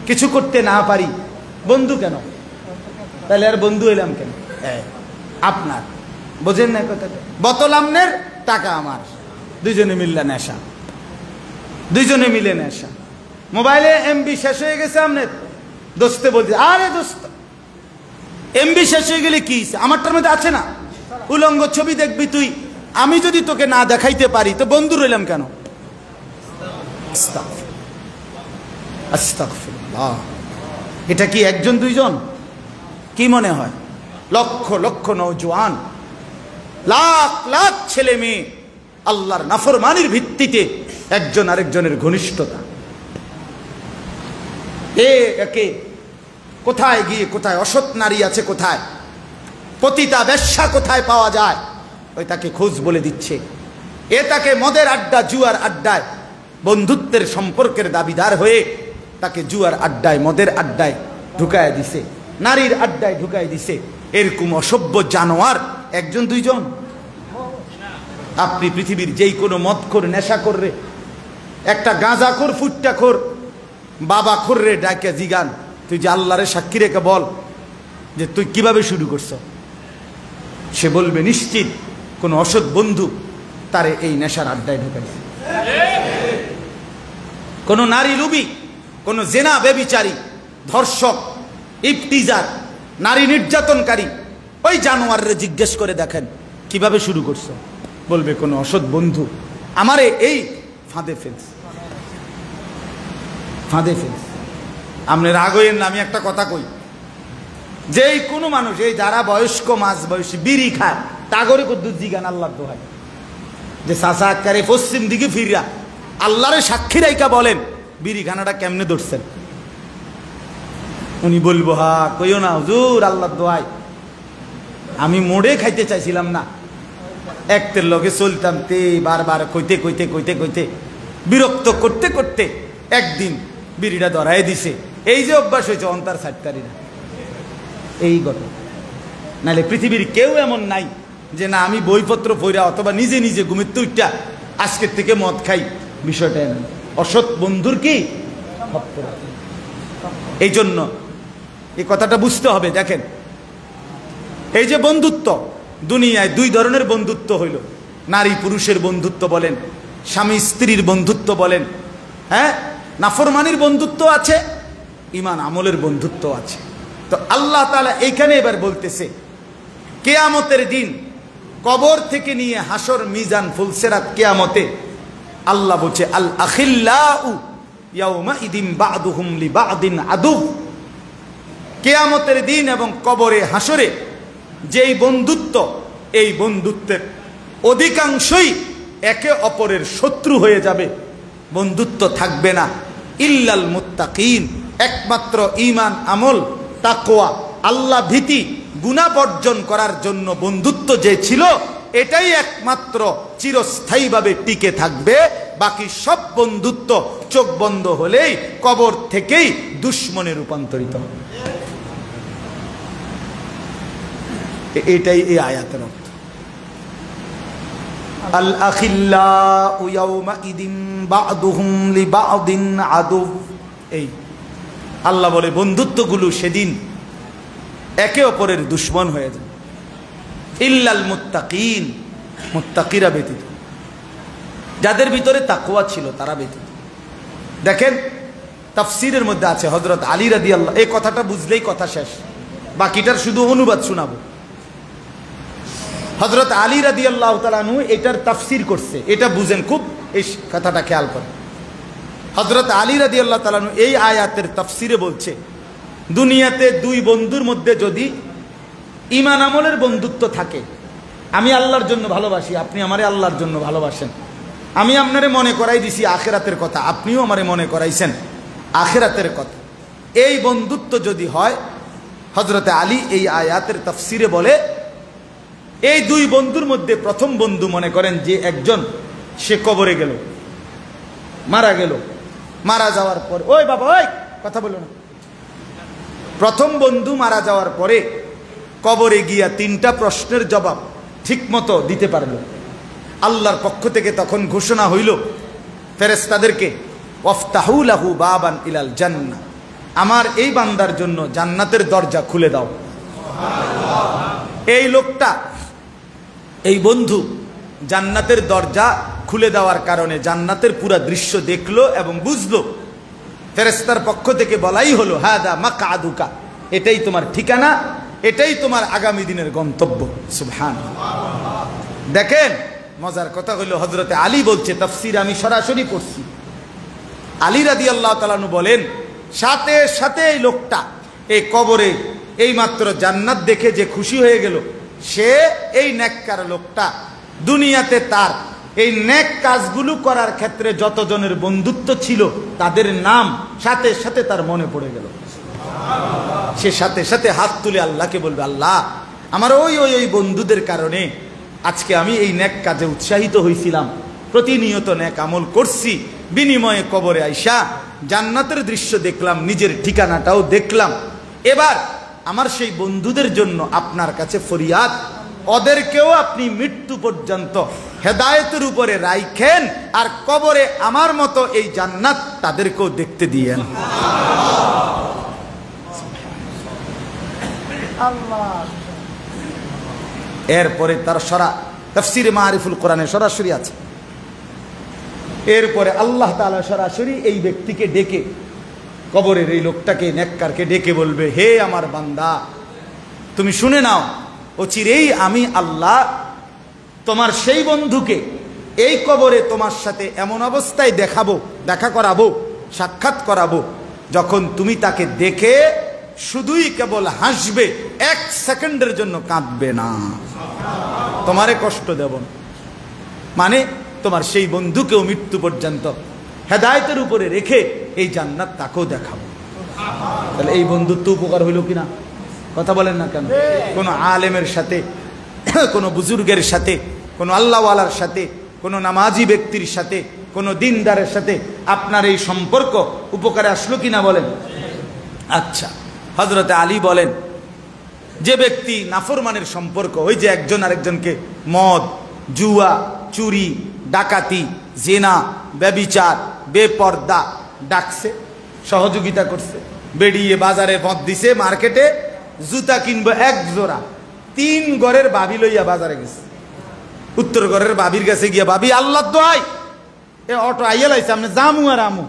কিছু করতে না পারি, বন্ধু কেন? তাহলে আর বন্ধু হইলাম কেন? আপনার বোঝেন না কথাটা? বোতল আমনের, টাকা আমার, দুইজনে মিললে নেশা, দুইজনে মিলে নেশা। মোবাইলে এমবি শেষ হয়ে গেছে আমনের, দোস্তে বলছে, আরে দোস্ত এমবি শেষ হয়ে গেলে কি, আমারটার মধ্যে আছে না, উলঙ্গ ছবি দেখবি তুই, আমি যদি তোকে না দেখাইতে পারি তো বন্ধু রইলাম কেন? আস্তাগফিরুল্লাহ। এটা কি একজন দুইজন? কি মনে হয়? লক্ষ লক্ষ নওজোয়ান, লাখ লাখ ছেলে মেয়ে আল্লাহর নাফরমানির ভিত্তিতে একজন আরেকজনের ঘনিষ্ঠতা। একে কোথায় গিয়ে কোথায় অসৎ নারী আছে, কোথায় পতিতা বেশ্যা কোথায় পাওয়া যায়, ওই তাকে খোঁজ বলে দিচ্ছে। এ তাকে মদের আড্ডা, জুয়ার আড্ডায় বন্ধুত্বের সম্পর্কের দাবিদার হয়ে তাকে জুয়ার আড্ডায়, মদের আড্ডায় ঢুকায় দিছে, নারীর আড্ডায় ঢুকায় দিছে। এরকম অসভ্য জানোয়ার একজন দুইজন? আপনি পৃথিবীর যেই কোনো মদখোর, নেশাখোর রে, একটা গাঁজাখোর, ফুট্টাখোর, বাবাখোর রে ডাকে জিগান, তুই যে আল্লাহরে সাক্ষী রেখে বল যে তুই কিভাবে শুরু করছ, সে বলবে নিশ্চিত কোন অসৎ বন্ধু তারে এই নেশার আড্ডায় ঢুকাইছে। কোন নারী লুবি, কোন জেনা বেবিচারী, ধর্ষক, ইফতিজার, নারী নির্যাতনকারী, ওই জানোয়াররে জিজ্ঞেস করে দেখেন কিভাবে শুরু করছো, বলবে কোন অসৎ বন্ধু আমারে এই ফাঁদে ফেলছে, ফাঁদে ফেলছে। আপনি রাগ হইয়েন না, আমি একটা কথা কই, যেই কোনো মানুষ, এই যারা বয়স্ক মাঝ বয়সী বিড়ি খায়, তাগরে কদ্দুর জিগান আল্লাহর দোহাই, যে চাচা আকারে পশ্চিম দিকে ফিরা আল্লাহরে সাক্ষী রাইকা বলেন বিড়ি খানাটা কেমনে ধরছেন? উনি বলবো, হা কইও না হুজুর, আল্লাহর দোহাই, আমি মোড়ে খাইতে চাইছিলাম না, একটের লগে চলতাম, তে বারবার কইতে কইতে কইতে কইতে বিরক্ত করতে করতে একদিন বিড়িটা ধরাই দিছে। এই যে অভ্যাস হয়েছে অন্তার সাতটারিরা, এই ঘটনা। নাহলে পৃথিবীর কেউ এমন নাই যে না আমি বইপত্র পড়া অথবা নিজে নিজে ঘুমের তুইটা আজকের থেকে মদ খাই, বিষয়টা এমন। অসৎ বন্ধুর কি? এই জন্য এই কথাটা বুঝতে হবে। দেখেন, এই যে বন্ধুত্ব, দুনিয়ায় দুই ধরনের বন্ধুত্ব হইল, নারী পুরুষের বন্ধুত্ব বলেন, স্বামী স্ত্রীর বন্ধুত্ব বলেন, হ্যাঁ, নাফরমানির বন্ধুত্ব আছে, ঈমান আমলের বন্ধুত্ব আছে। তো আল্লাহ তাআলা এইখানে এবার বলতেছে, কিয়ামতের দিন, কবর থেকে নিয়ে হাসর, মিজান, ফুলসেরাত, কিয়ামতে আল্লাহ বলছে, আল আখিল্লাউ ইয়াউমা ইদিন বা'দুহুম লিবা'দিন আদু। কিয়ামতের দিন এবং কবরে, হাসরে যেই বন্ধুত্ব, এই বন্ধুত্বের অধিকাংশই একে অপরের শত্রু হয়ে যাবে, বন্ধুত্ব থাকবে না। ইল্লাল মুত্তাকিন, একমাত্র ঈমান আমল, তাকওয়া, আল্লাহ ভীতি, গুনাহ বর্জন করার জন্য বন্ধুত্ব যে ছিল, এটাই একমাত্র চিরস্থায়ীভাবে টিকে থাকবে। বাকি সব বন্ধুত্ব চোখ বন্ধ হলেই কবর থেকেই দুশ্মনে রূপান্তরিত হবে। এটাই এই আয়াতের অর্থ। আল আখিল্লাউ ইয়াউমা ইদিন বা'দুহুম লিবা'দিন আদু। এই আল্লাহ বলে বন্ধুত্বগুলো সেদিন একে অপরের দুশ্মন হয়ে যায়, ইল্লাল মুত্তাকিন, মুত্তাকিরা ব্যতীত, যাদের ভিতরে তাকওয়া ছিল তারা ব্যতীত। দেখেন তাফসীরের মধ্যে আছে হযরত আলী রাদিয়াল্লাহু, এই কথাটা বুঝলেই কথা শেষ, বাকিটার শুধু অনুবাদ শোনাবো। হযরত আলী রাদিয়াল্লাহু তাআলা আনহু এটার তাফসীর করছে, এটা বুঝেন খুব, এই কথাটা খেয়াল করেন। হযরত আলী রাদিয়াল্লাহু তাআলা আনহু এই আয়াতের তাফসীরে বলছে, দুনিয়াতে দুই বন্ধুর মধ্যে যদি ঈমান আমলের বন্ধুত্ব থাকে, আমি আল্লাহর জন্য ভালোবাসি, আপনি আমারে আল্লাহর জন্য ভালোবাসেন, আমি আপনারে মনে করাই দিছি আখিরাতের কথা, আপনিও আমারে মনে করাইছেন আখিরাতের কথা, এই বন্ধুত্ব যদি হয়, হযরত আলী এই আয়াতের তাফসীরে বলে এই দুই বন্ধুর মধ্যে প্রথম বন্ধু মনে করেন যে একজন সে কবরে গেল, মারা গেল, মারা যাওয়ার পর, ওই বাবা ওই কথা বলো না, প্রথম বন্ধু মারা যাওয়ার পরে কবরে গিয়া তিনটা প্রশ্নের জবাব ঠিক মতো দিতে পারল, আল্লাহর পক্ষ থেকে তখন ঘোষণা হইল ফেরেশতাদেরকে, ওয়াফতাহু লাহু বাবান ইলাল জান্নাহ, আমার এই বান্দার জন্য জান্নাতের দরজা খুলে দাও। এই লোকটা, এই বন্ধু জান্নাতের দরজা খুলে দেওয়ার কারণে জান্নাতের পুরা দৃশ্য দেখলো এবং বুঝলো। ফেরেশতার পক্ষ থেকে বলাই হলো, হাদা মাকআদুকা, এটাই তোমার ঠিকানা, এটাই তোমার আগামী দিনের গন্তব্য। সুবহানাল্লাহ। দেখেন মজার কথা হলো, হযরতে আলী বলছে, তাফসীর আমি সরাসরি পড়ছি, আলী রাদিয়াল্লাহু তাআলা আনহু বলেন, সাথে সাথে এই লোকটা এই কবরে এই মাত্র জান্নাত দেখে যে খুশি হয়ে গেল, সে এই নেককার লোকটা দুনিয়াতে তার এই নেক কাজগুলো করার ক্ষেত্রে যতজনের বন্ধুত্ব ছিল তাদের নাম সাথে সাথে তার মনে পড়ে গেল। সে সাথে সাথে হাত তুলে আল্লাহকে বলবে, আল্লাহ আমার ওই ওই ওই বন্ধুদের কারণে আজকে আমি এই নেক কাজে উৎসাহিত হয়েছিলাম, প্রতিনিয়ত নেক আমল করছি, বিনিময়ে কবরে আইসা জান্নাতের দৃশ্য দেখলাম, নিজের ঠিকানাটাও দেখলাম, এবার আমার সেই বন্ধুদের জন্য আপনার কাছে ফরিয়াদ, ওদেরকেও আপনি মৃত্যু পর্যন্ত হেদায়েতের উপরে রাখেন, আর কবরে আমার মতো এই জান্নাত তাদেরকেও দেখতে দিয়েন। এরপরে তার তাফসীরে মারিফুল কোরআনে সরাসরি আছে, এরপরে আল্লাহ তাআলা সরাসরি এই ব্যক্তিকে ডেকে, কবরের এই লোকটাকে, নেককারকে ডেকে বলবে, হে আমার বান্দা, তুমি শুনে নাও, অচিরেই আমি আল্লাহ তোমার সেই বন্ধুকে এই কবরে তোমার সাথে এমন অবস্থায় দেখা করাবো, সাক্ষাৎ করাবো, যখন তুমি তাকে দেখে শুধুই কেবল হাসবে, 1 সেকেন্ডের জন্য কাঁদবে না, তোমারে কষ্ট দেব না, মানে তোমার সেই বন্ধুকেও মৃত্যু পর্যন্ত হেদায়েতের উপরে রেখে এই জান্নাত তাকেও দেখাবো। তাহলে এই বন্ধুত্ব উপকার হইল কিনা? কথা বলেন না কেন? কোনো আলেমের সাথে, কোনো বুজুর্গের সাথে, কোনো আল্লাহওয়ালার সাথে, কোনো নামাজি ব্যক্তির সাথে, কোনো দিনদারের সাথে আপনার এই সম্পর্ক উপকারে আসলো কিনা বলেন? আচ্ছা, হযরতে আলী বলেন, যে ব্যক্তি নাফরমানের সম্পর্ক, ওই যে একজন আরেকজনকে মদ, জুয়া, চুরি, ডাকাতি, জিনা, ব্যভিচার, বেপর্দা ডাকছে, সহযোগিতা করছে, বেরিয়ে বাজারে মদ দিছে, মার্কেটে জুতা কিনবো 1 জোড়া, 3 ঘরের বাবি লইয়া বাজারে গেছে, উত্তর ঘরের বাবির কাছে গিয়া, বাবি আল্লাহর দোহাই এ অটো আইয়া লাইছে, আপনি জামু আর আমু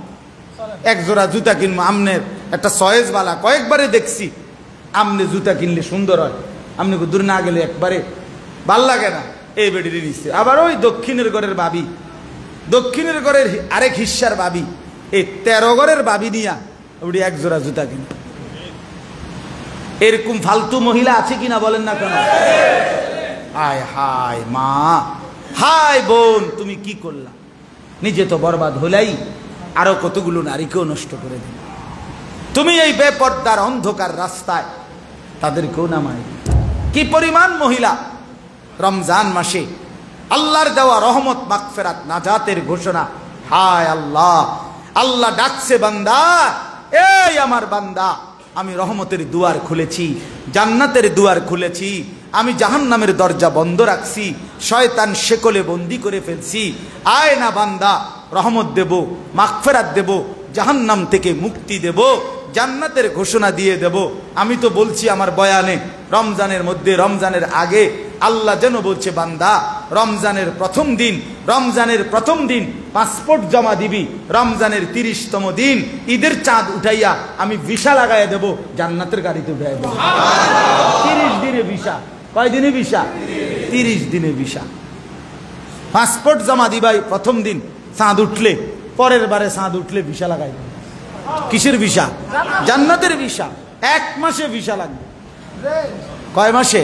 1 জোড়া জুতা কিনবো, আমনের একটা চয়েস বালা, কয়েকবারে দেখছি আমনে জুতা কিনলে সুন্দর হয়, আমনে দূর না গেলে একবারে ভাল লাগে না, এই বেডিরে নিচ্ছে। আবার ওই দক্ষিণের ঘরের বাবি, দক্ষিণের ঘরের আরেক হিস্সার বাবি, এই 13 ঘরের বাবি নিয়া ওটি 1 জোড়া জুতা কিনে। এরকম ফালতু মহিলা আছে কিনা বলেন না কেন? হায় হায় মা, হায় বোন, তুমি কি করলা? নিজে তো বরবাদ হলাই, আরো কতগুলো নারীকেও নষ্ট করে দিল। তুমি এই বেপর্দার অন্ধকার রাস্তায় তাদেরকেও নামাই। কি পরিমাণ মহিলা রমজান মাসে আল্লাহর দেওয়া রহমত, মাগফিরাত, নাজাতের ঘোষণা। হায় আল্লাহ, আল্লাহ ডাকছে, বান্দা, এই আমার বান্দা, আমি রহমতের দুয়ার খুলেছি, জান্নাতের দুয়ার খুলেছি, আমি জাহান্নামের দরজা বন্ধ রাখছি, শয়তান শেকলে বন্দি করে ফেলছি। আয় না বান্দা, রহমত দেব, মাগফিরাত দেব, জাহান্নাম থেকে মুক্তি দেব, জান্নাতের ঘোষণা দিয়ে দেব। আমি তো বলছি আমার বয়ানে, রমজানের মধ্যে, রমজানের আগে আল্লাহ যেন বলছে, বান্দা রমজানের প্রথম দিন পাসপোর্ট জমা দিবি, রমজানের 30তম দিন ঈদের চাঁদ উঠাইয়া আমি ভিসা লাগাইয়া দেব, জান্নাতের গাড়িতে উঠাইয়া দেব। 30 দিনে ভিসা। কয় দিনে ভিসা? 30 দিনে ভিসা। পাসপোর্ট জমা দিবাই প্রথম দিন, চাঁদ উঠলে, পরের বারে চাঁদ উঠলে ভিসা লাগাই দেব। কিসের ভিসা? জান্নাতের ভিসা। 1 মাসে ভিসা লাগবে। কয় মাসে?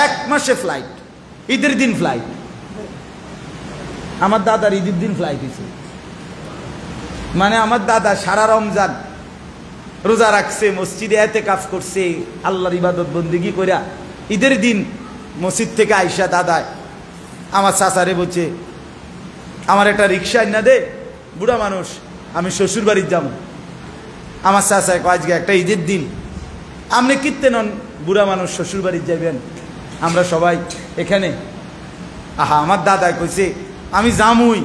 1 মাসে ফ্লাইট, ঈদের দিন ফ্লাইট। আমার দাদার ঈদের দিন ফ্লাইট হয়েছে, মানে আমার দাদা সারা রমজান রোজা রাখছে, মসজিদে এতেকাফ করছে, আল্লাহর ইবাদত বন্দেগী কইরা ঈদের দিন মসজিদ থেকে আইসা দাদা আমার চাচারে বলছে, আমার একটা রিক্সা না দে, বুড়া মানুষ, আমি শ্বশুর বাড়ির যাবো। আমার চাচায় আজকে একটা ঈদের দিন, আপনি কিনতে নন, বুড়া মানুষ শ্বশুর বাড়ির যাবেন, আমরা সবাই এখানে। আহা, আমার দাদা কইছে আমি জামুই,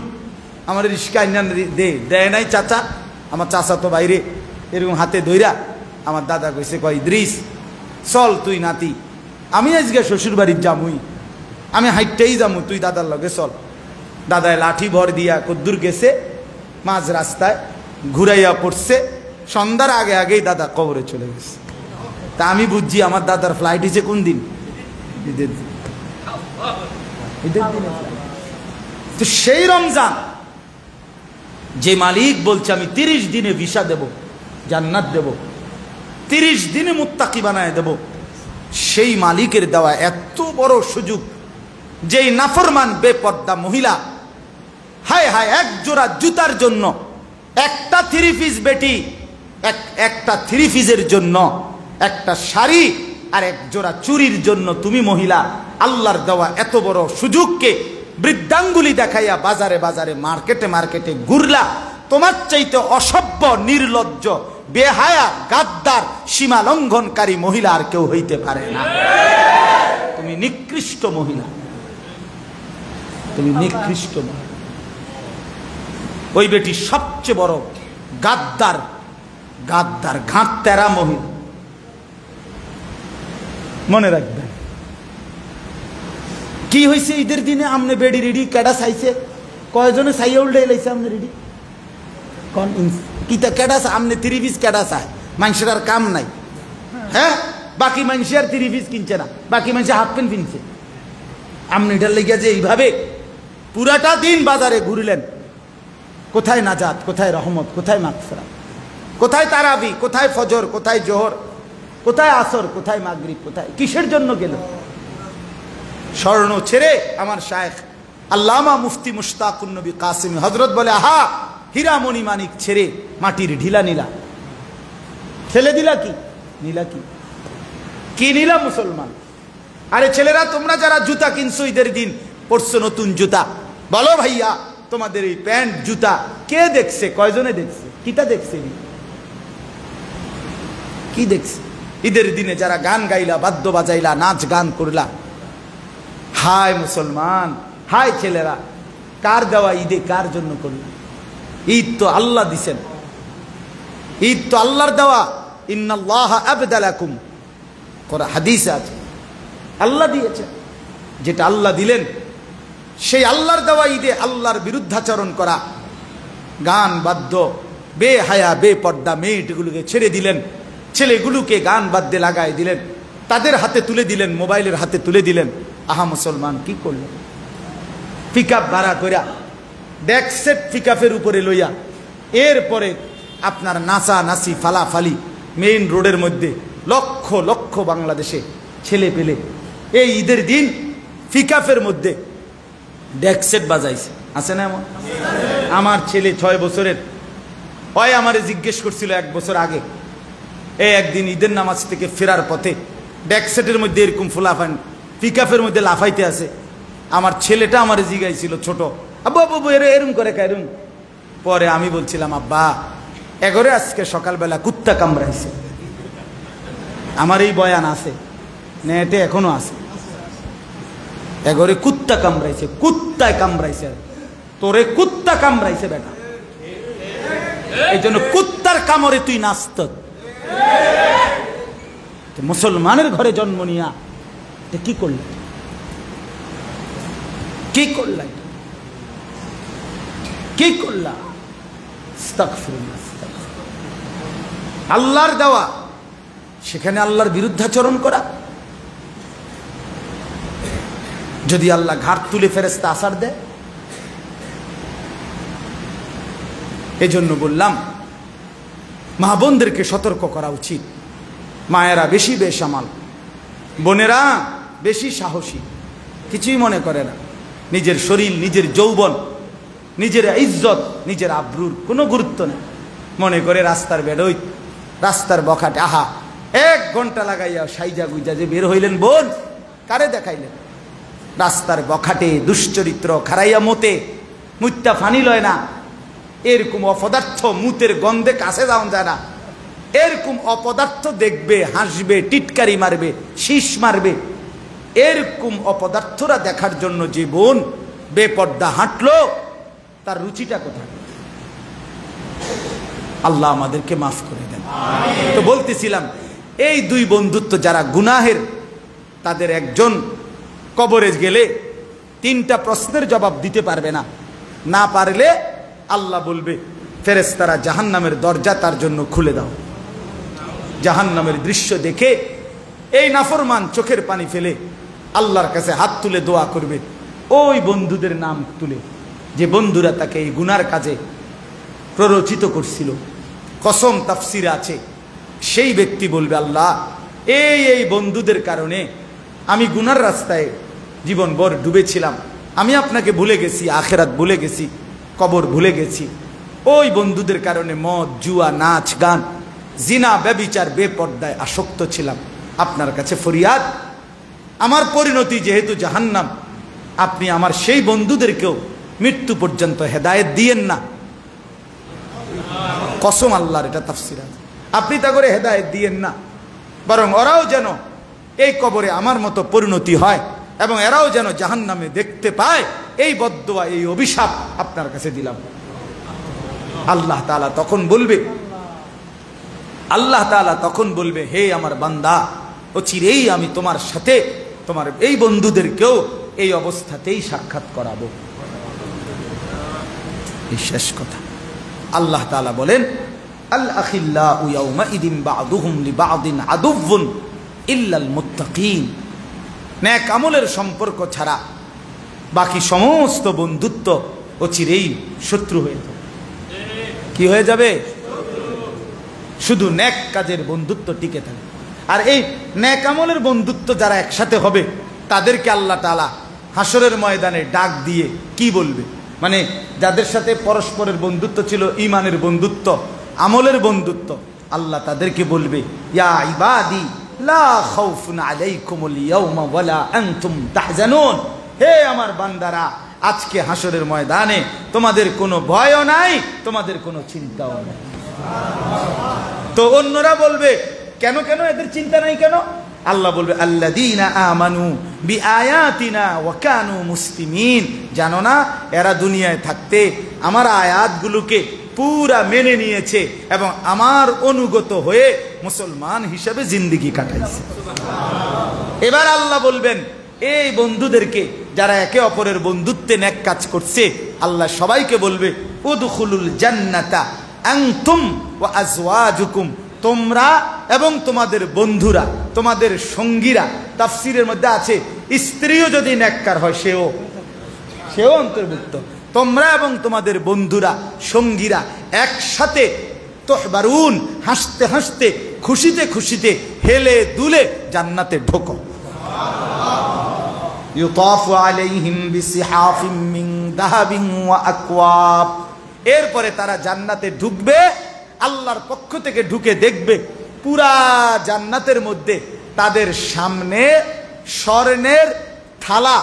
আমার রিক্সা আইনা দে, দেয় নাই চাচা। আমার চাচা তো বাইরে, এরকম হাতে ধইরা আমার দাদা কইছে, কয় ইদ্রিস চল তুই নাতি, আমি আজকে শ্বশুর বাড়ির জামুই, আমি হাইটটাই যামু, তুই দাদার লগে চল। দাদায় লাঠি ভর দিয়া কদ্দুর গেছে, মাঝ রাস্তায় ঘুরাইয়া পড়ছে, সন্ধ্যার আগে আগেই দাদা কবরে চলে গেছে। তা আমি বুঝছি আমার দাদার ফ্লাইট হয়েছে কোন দিন? ঈদের দিন। ঈদের দিনে তো সেই রমজান যে মালিক বলছে আমি 30 দিনে ভিসা দেব, জান্নাত দেব, 30 দিনে মুত্তাকি বানায় দেব, সেই মালিকের দেওয়া এত বড় সুযোগ, যেই নাফরমান বেপর্দা মহিলা, হায় হায়, 1 জোড়া জুতার জন্য, একটা 3 পিস বেটি, একটা 3 পিসের জন্য, একটা শাড়ি আর 1 জোড়া চুরির জন্য তুমি মহিলা আল্লাহর দেওয়া এত বড় সুযোগকে বৃদ্ধাঙ্গুলি দেখাইয়া বাজারে বাজারে মার্কেটে মার্কেটে ঘুরলা। তোমার চাইতে অসভ্য, নির্লজ্জ, বেহায়া, গাদ্দার, সীমা লঙ্ঘনকারী মহিলা আর কেউ হইতে পারে না। তুমি নিকৃষ্ট মহিলা, তুমি নিকৃষ্ট মহিলা। ওই বেটি সবচেয়ে বড় গাদ্দার, গাদ্দার, ঘাটতেরা মহিলা, মনে রাখবেন। কি হয়েছে ঈদের দিনে? আমনে বেডি রেডি কেডা চাইছে? কয়জনে চাইয়া উল্টে লাইছে আমনে রেডি? কোন কিতা কেডা আমনে 3 পিস কেডা চায়? মানুষের আর কাম নাই, হ্যাঁ? বাকি মানুষ আর 3 পিস কিনছে না, বাকি মানুষ হাফ প্যান্ট কিনছে। আমনে এটার লেগে যে এইভাবে পুরাটা দিন বাজারে ঘুরলেন, কোথায় নাজাত, কোথায় রহমত, কোথায় মাগফিরাত, কোথায় তারাবি, কোথায় ফজর, কোথায় জোহর, কোথায় আসর, কোথায় মাগরিব, কোথায় কিসের জন্য গেল? স্বর্ণ ছেড়ে আমার শায়েখ আল্লামা মুফতি মুশতাকুন নবী কাসিমি হযরত বলে, আহা, হীরামণি মানিক ছেড়ে মাটির ঢিলা নিলা, ফেলে দিলা কি? নিলা কি? কি নিলা মুসলমান? আরে ছেলেরা, তোমরা যারা জুতা কিনছো ঈদের দিন, পরছো নতুন জুতা, বলো ভাইয়া তোমাদের এই প্যান্ট জুতা কে দেখছে? কয়জনে দেখছে? কিটা দেখছে? কি দেখছে? ঈদের দিনে যারা গান গাইলা, বাদ্য বাজাইলা, নাচ গান করলা, হায় মুসলমান, হায় ছেলেরা, কার দেওয়া ঈদে কার জন্য করলা? ঈদ তো আল্লাহ দিছেন, ঈদ তো আল্লাহর দেওয়া। ইন্নাল্লাহা আবদালাকুম, কোরআন হাদিসে আছে, আল্লাহ দিয়েছেন। যেটা আল্লাহ দিলেন, সেই আল্লাহর দেওয়া ঈদে আল্লাহর বিরুদ্ধাচরণ করা, গান বাদ্য, বেহায়া বেপর্দা মেয়েগুলোকে ছেড়ে দিলেন, ছেলেগুলোকে গান বাদ্যে লাগাই দিলেন, তাদের হাতে তুলে দিলেন, মোবাইলের হাতে তুলে দিলেন। আহা মুসলমান, কি করলেন? পিকআপ ভাড়া কইরা, ডেকসেট পিকআপের উপরে লইয়া, এরপরে আপনার নাচা নাচি ফালাফালি মেইন রোডের মধ্যে, লক্ষ লক্ষ বাংলাদেশে ছেলে পেলে এই ঈদের দিন পিকআপের মধ্যে ডেকসেট বাজাইছে। আছে না এমন? আমার ছেলে 6 বছরের, হয় আমারে জিজ্ঞেস করছিল 1 বছর আগে, একদিন ঈদের নামাজ থেকে ফেরার পথে ডেকসেটের মধ্যে এরকম ফুলাফান পিকআপের মধ্যে লাফাইতে আছে। আমার ছেলেটা আমারে জিগাইছিল, ছোট, আব্বু আব্বু এরম করে এরম। পরে আমি বলছিলাম, আব্বা এগরে আজকে সকালবেলা কুত্তা কামড়াইছে। আমার এই বয়ান আছে নেটে, এখনো আছে। এগরে কুত্তা কামড়াইছে, কুত্তায় কামড়াইছে, তোরে কুত্তা কামড়াইছে বেটা। এই জন্য কুত্তার কামড়ে তুই নাস্তিক। মুসলমানের ঘরে জন্ম নিয়া কি করলে, কি করলা, কি করলা? আল্লাহর দেওয়া, সেখানে আল্লাহর বিরুদ্ধাচরণ করা। যদি আল্লাহ ঘাট তুলে ফেরেশতা আসার দেয়। এজন্য বললাম মা বোনদেরকে সতর্ক করা উচিত। মায়েরা বেশি বেসামাল, বোনেরা বেশি সাহসী, কিছুই মনে করে না। নিজের শরীর, নিজের যৌবন, নিজের ইজ্জত, নিজের আব্রুর কোনো গুরুত্ব নেই। মনে করে রাস্তার বেরোই, রাস্তার বখাটে, আহা 1 ঘন্টা লাগাইয়া সাইজা গুইজা যে বের হইলেন, বোন কারে দেখাইলেন? রাস্তার বখাটে দুশ্চরিত্র খারাইয়া মতে মুত্যা ফানি লয় না, এরকম অপদার্থ মুতের গন্ধে কাছে যাওয়া যায় না। এরকম অপদার্থ দেখবে, হাসবে, টিটকারি মারবে, শীষ মারবে। এরকম অপদার্থরা দেখার জন্য যে বোন বেপর্দা হাঁটলো, তার রুচিটা কোথায়? আল্লাহ আমাদেরকে মাফ করে দেন। তো বলতেছিলাম, এই 2 বন্ধুত্ব যারা গুনাহের, তাদের একজন কবরে গেলে 3টা প্রশ্নের জবাব দিতে পারবে না। না পারলে আল্লাহ বলবে, ফেরেশতারা জাহান্নামের দরজা তার জন্য খুলে দাও। জাহান্নামের দৃশ্য দেখে এই নাফরমান চোখের পানি ফেলে আল্লাহর কাছে হাত তুলে দোয়া করবে, ওই বন্ধুদের নাম তুলে, যে বন্ধুরা তাকে এই গুনার কাজে প্ররোচিত করছিল। কসম তাফসিরে আছে, সেই ব্যক্তি বলবে, আল্লাহ এই বন্ধুদের কারণে আমি গুনার রাস্তায় জীবনভর ডুবেছিলাম, আমি আপনাকে ভুলে গেছি, আখেরাত ভুলে গেছি, কবর ভুলে গেছি। ওই বন্ধুদের কারণে মদ, জুয়া, নাচ গান, জিনা, ব্যভিচার, বেপর্দায় আসক্ত ছিলাম। আপনার কাছে ফরিয়াদ, আমার পরিণতি যেহেতু জাহান্নাম, আপনি আমার সেই বন্ধুদেরকেও মৃত্যু পর্যন্ত হেদায়েত দিয়েন না। কসম আল্লাহর, এটা তাফসীর আছে, আপনি তা করে হেদায়েত দিয়েন না, বরং ওরাও যেন এই কবরে আমার মতো পরিণতি হয় এবং এরাও যেন জাহান্নামে দেখতে পায়। এই বদদুয়া, এই অভিশাপ আপনার কাছে দিলাম। আল্লাহ তাআলা তখন বলবে, আল্লাহ তাআলা তখন বলবে, হে আমার বান্দা, অচিরেই আমি তোমার সাথে তোমার এই বন্ধুদেরকেও এই অবস্থাতেই সাক্ষাৎ করাবো। এই শেষ কথা। আল্লাহ তাআলা বলেন, আল আখিল্লাউ ইয়াউমাইদিন বা'দুহুম লিবা'দিন আদুউন ইল্লাল মুত্তাকিন। নেক আমলের সম্পর্ক ছাড়া বাকি সমস্ত বন্ধুত্ব অচিরেই শত্রু হয়ে যাবে। কি হয়ে যাবে? শুধু নেক কাজের বন্ধুত্ব টিকে থাকে। আর এই নেক আমলের বন্ধুত্ব যারা একসাথে হবে, তাদেরকে আল্লাহ তাআলা হাসরের ময়দানে ডাক দিয়ে কি বলবে? মানে যাদের সাথে পরস্পরের বন্ধুত্ব ছিল, ঈমানের বন্ধুত্ব, আমলের বন্ধুত্ব, আল্লাহ তাদেরকে বলবে, ইয়া ইবাদি লা খাউফুন আলাইকুমুল ইয়াওমা ওয়ালা আনতুম তাহজানুন। হে আমার বান্দারা, আজকে হাসরের ময়দানে তোমাদের কোনো ভয়ও নাই, তোমাদের কোনো চিন্তাও নাই। তো অন্যরা বলবে, কেন কেন এদের চিন্তা নাই কেন? আল্লাহ বলবে, আল্লাযীনা আমানু বিআয়াতিনা ওয়া কানু মুসলিমিন। জানো না, এরা দুনিয়ায় থাকতে আমার আয়াতগুলোকে পুরা মেনে নিয়েছে এবং আমার অনুগত হয়ে মুসলমান হিসেবে জিন্দেগি কাটাইছে। এবার আল্লাহ বলবেন, এই বন্ধুদেরকে যারা একে অপরের বন্ধুত্বে নেক কাজ করছে, আল্লাহ সবাইকে বলবে, উদখুলুল জান্নাতা আনতুম ওয়া আজওয়াজুকুম। তোমরা এবং তোমাদের বন্ধুরা, তোমাদের সঙ্গীরা। তাফসীরের মধ্যে আছে, স্ত্রীও যদি নেককার হয় সেও অন্তর্ভুক্ত। তোমরা এবং তোমাদের বন্ধুরা, সঙ্গীরা একসাথে তুহবারুন, হাসতে হাসতে, খুশিতে খুশিতে, হেলে দুলে জান্নাতে ঢোকো। ইউতাফু আলাইহিম বিসিহাফিম মিন যাহাবিন ওয়া আকওয়াব। এরপরে তারা জান্নাতে ঢুকবে, আল্লাহর পক্ষ থেকে ঢুকে দেখবে পুরা জান্নাতের মধ্যে তাদের সামনে স্বর্ণের থালা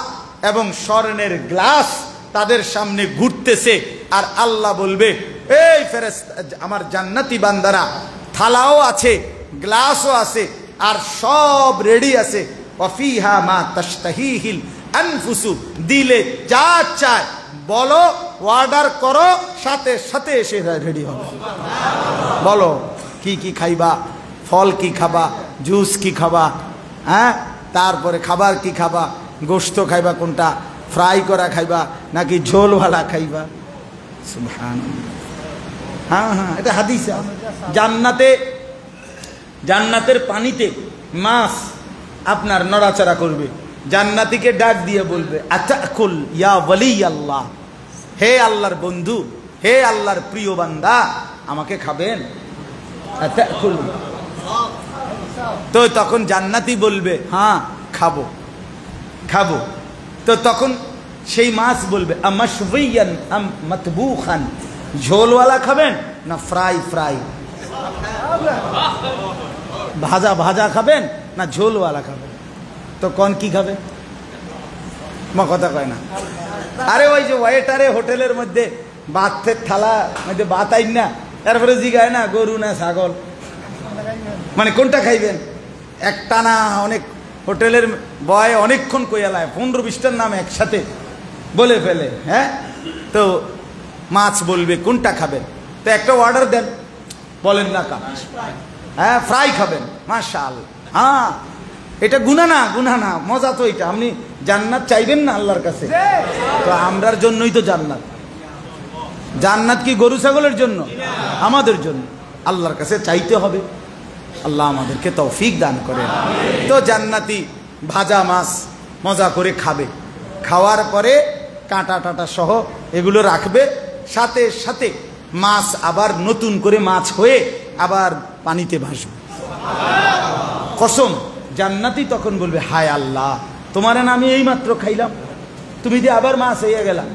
এবং স্বর্ণের গ্লাস তাদের সামনে ঘুরতেছে। আর আল্লাহ বলবে, এই ফেরেশতা, আমার জান্নাতি বান্দারা, থালাও আছে, গ্লাসও আছে, আর সব রেডি আছে। ওয়াফিহা মা তাশতাহিহিল আনফুসু, দিলে যা চায় বলো, অর্ডার করো, সাথে সাথে এসে রেডি হবে। বলো কি কি খাইবা, ফল কি খাবা, জুস কি খাবা, হ্যাঁ, তারপরে খাবার কি খাবা, গোশত খাইবা কোনটা, ফ্রাই করা খাইবা নাকি ঝোলওয়ালা খাইবা। সুবহানাল্লাহ। হ্যাঁ হ্যাঁ, এটা হাদিসে জান্নাতে, জান্নাতের পানিতে মাছ আপনার নড়াচড়া করবে, জান্নাতীকে ডাক দিয়ে বলবে আতাকুল ইয়া ওয়ালি আল্লাহ, হে আল্লাহর বন্ধু, হে আল্লাহর প্রিয় বান্দা, আমাকে খাবেন? আতাকুল। তো তখন জান্নাতি বলবে হ্যাঁ খাবো খাবো। তো তখন সেই মাছ বলবে আমাশবিয়ান আম মাতবুখান, ঝোলওয়ালা খাবেন না ফ্রাই ফ্রাই, ভাজা ভাজা খাবেন না ঝোলওয়ালা খাবেন? তো কোন কি খাবে? মা কথা কয় না। আরে ওই যে ওয়েটারে হোটেলের মধ্যে ভাতের থালা মধ্যে ভাত আইন না, তারপরে জিগায় না গরু না ছাগল, মানে কোনটা খাইবেন? একটা না অনেক হোটেলের বয় অনেকক্ষণ কইয়ালায় 15-20টার নাম একসাথে বলে ফেলে। হ্যাঁ, তো মাছ বলবে কোনটা খাবেন? তো একটা অর্ডার দেন, বলেন না কা, হ্যাঁ ফ্রাই খাবেন, মাশাআল্লাহ। হ্যাঁ, এটা গুনাহ না, গুনাহ না, মজা তো এটা। আপনি জান্নাত চাইবেন না আল্লাহর কাছে, তো আমরার জন্যই তো জান্নাত। জান্নাত কি গরু ছাগলের জন্য? আমাদের জন্য। আল্লাহর কাছে চাইতে হবে, আল্লাহ আমাদেরকে তৌফিক দান করেন। তো জান্নাতি ভাজা মাছ মজা করে খাবে, খাওয়ার পরে কাঁটা টাটা সহ এগুলো রাখবে, সাথে সাথে মাছ আবার নতুন করে মাছ হয়ে আবার পানিতে ভাসবে। কসম, জান্নাতি তখন বলবে হায় আল্লাহ, তোমারে না আমি এই মাত্র খাইলাম, তুমি যে আবার মাছ হয়ে গেলাম।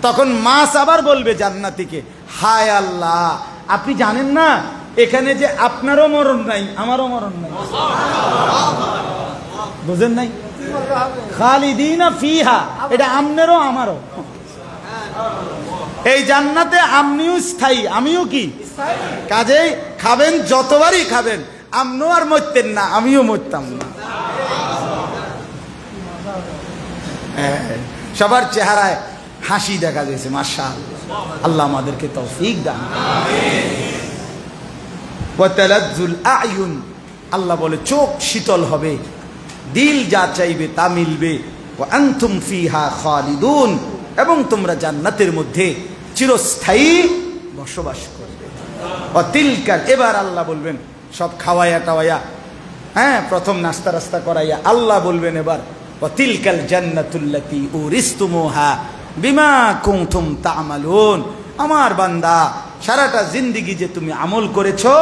তখন মাছ আবার বলবে জান্নাতিকে হায় আল্লাহ, আপনি জানেন না এখানে যে আপনারও মরণ নাই আমারও মরণ নাই, বুঝেন নাই? খালিদিনা ফিহা, এটা আমনেরও আমারও। এই জান্নাতে আপনিও স্থায়ী, আমিও কি কাজেই খাবেন, যতবারই খাবেন, আপনিও আর মরতেন না, আমিও মরতাম না। সবার চেহারায় হাসি দেখা যাচ্ছে, মাশাআল্লাহ। আল্লাহ আমাদেরকে তৌফিক দান। ওয়াতালাজ্জুল আয়ুন, আল্লাহ বলে চোখ শীতল হবে, দিল যা চাইবে তা মিলবে। ওয়া আনতুম ফিহা খালিদুন, এবং তোমরা জান্নাতের মধ্যে চিরস্থায়ী বসবাস করবে। ওয়া তিলকা, এবার আল্লাহ বলবেন সব খাওয়াইয়া টাওয়াইয়া, হ্যাঁ প্রথম নাস্তা রাস্তা করাইয়া আল্লাহ বলবেন এবার ওয়া তিলকাল জান্নাতুল্লাতী উরিসতুমুহা বিমা কুনতুম তা'মালুন। আমার বান্দা, সারাটা জিন্দেগি যে তুমি আমল করেছো,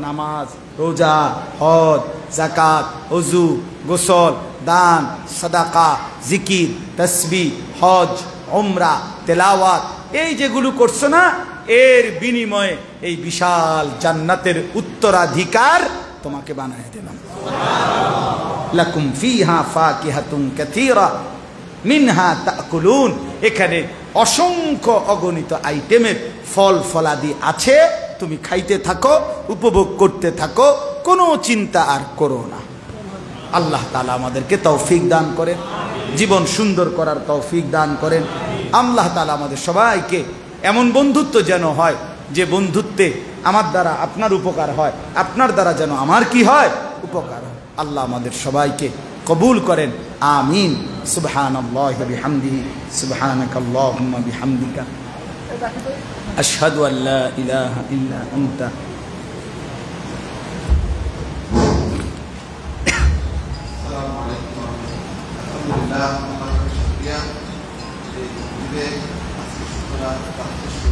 নামাজ, রোজা, হজ, যাকাত, ওযু, গোসল, দান, সাদাকা, জিকির, তাসবিহ, হজ, উমরা, তেলাওয়াত, এই যেগুলো করছো না, এর বিনিময়ে এই বিশাল জান্নাতের উত্তরাধিকার তোমাকে বানায় দিলাম। লাকুম ফিহা ফাকিহাতুন কাসীরা মিনহা তাকুলুন, এখানে অসংখ্য অগণিত আইটেমের ফল ফলাদি আছে, তুমি খাইতে থাকো, উপভোগ করতে থাকো, কোনো চিন্তা আর করো না। আল্লাহ তাআলা আমাদেরকে তৌফিক দান করেন, জীবন সুন্দর করার তৌফিক দান করেন। আল্লাহ তাআলা আমাদের সবাইকে এমন বন্ধুত্ব যেন হয়, যে বন্ধুত্বে আমার দ্বারা আপনার উপকার হয়, আপনার দ্বারা যেন আমার কি হয়, উপকার হয়। আল্লাহ আমাদের সবাইকে কবুল করেন, আমিন। সুবহানাল্লাহি ওয়া বিহামদিহি, সুবহানাকাল্লাহুম্মা বিহামদিকা, আশহাদু আল্লা ইলাহা ইল্লা আনতা। আসসালামু আলাইকুম ওয়া রাহমাতুল্লাহ। আলহামদুলিল্লাহ,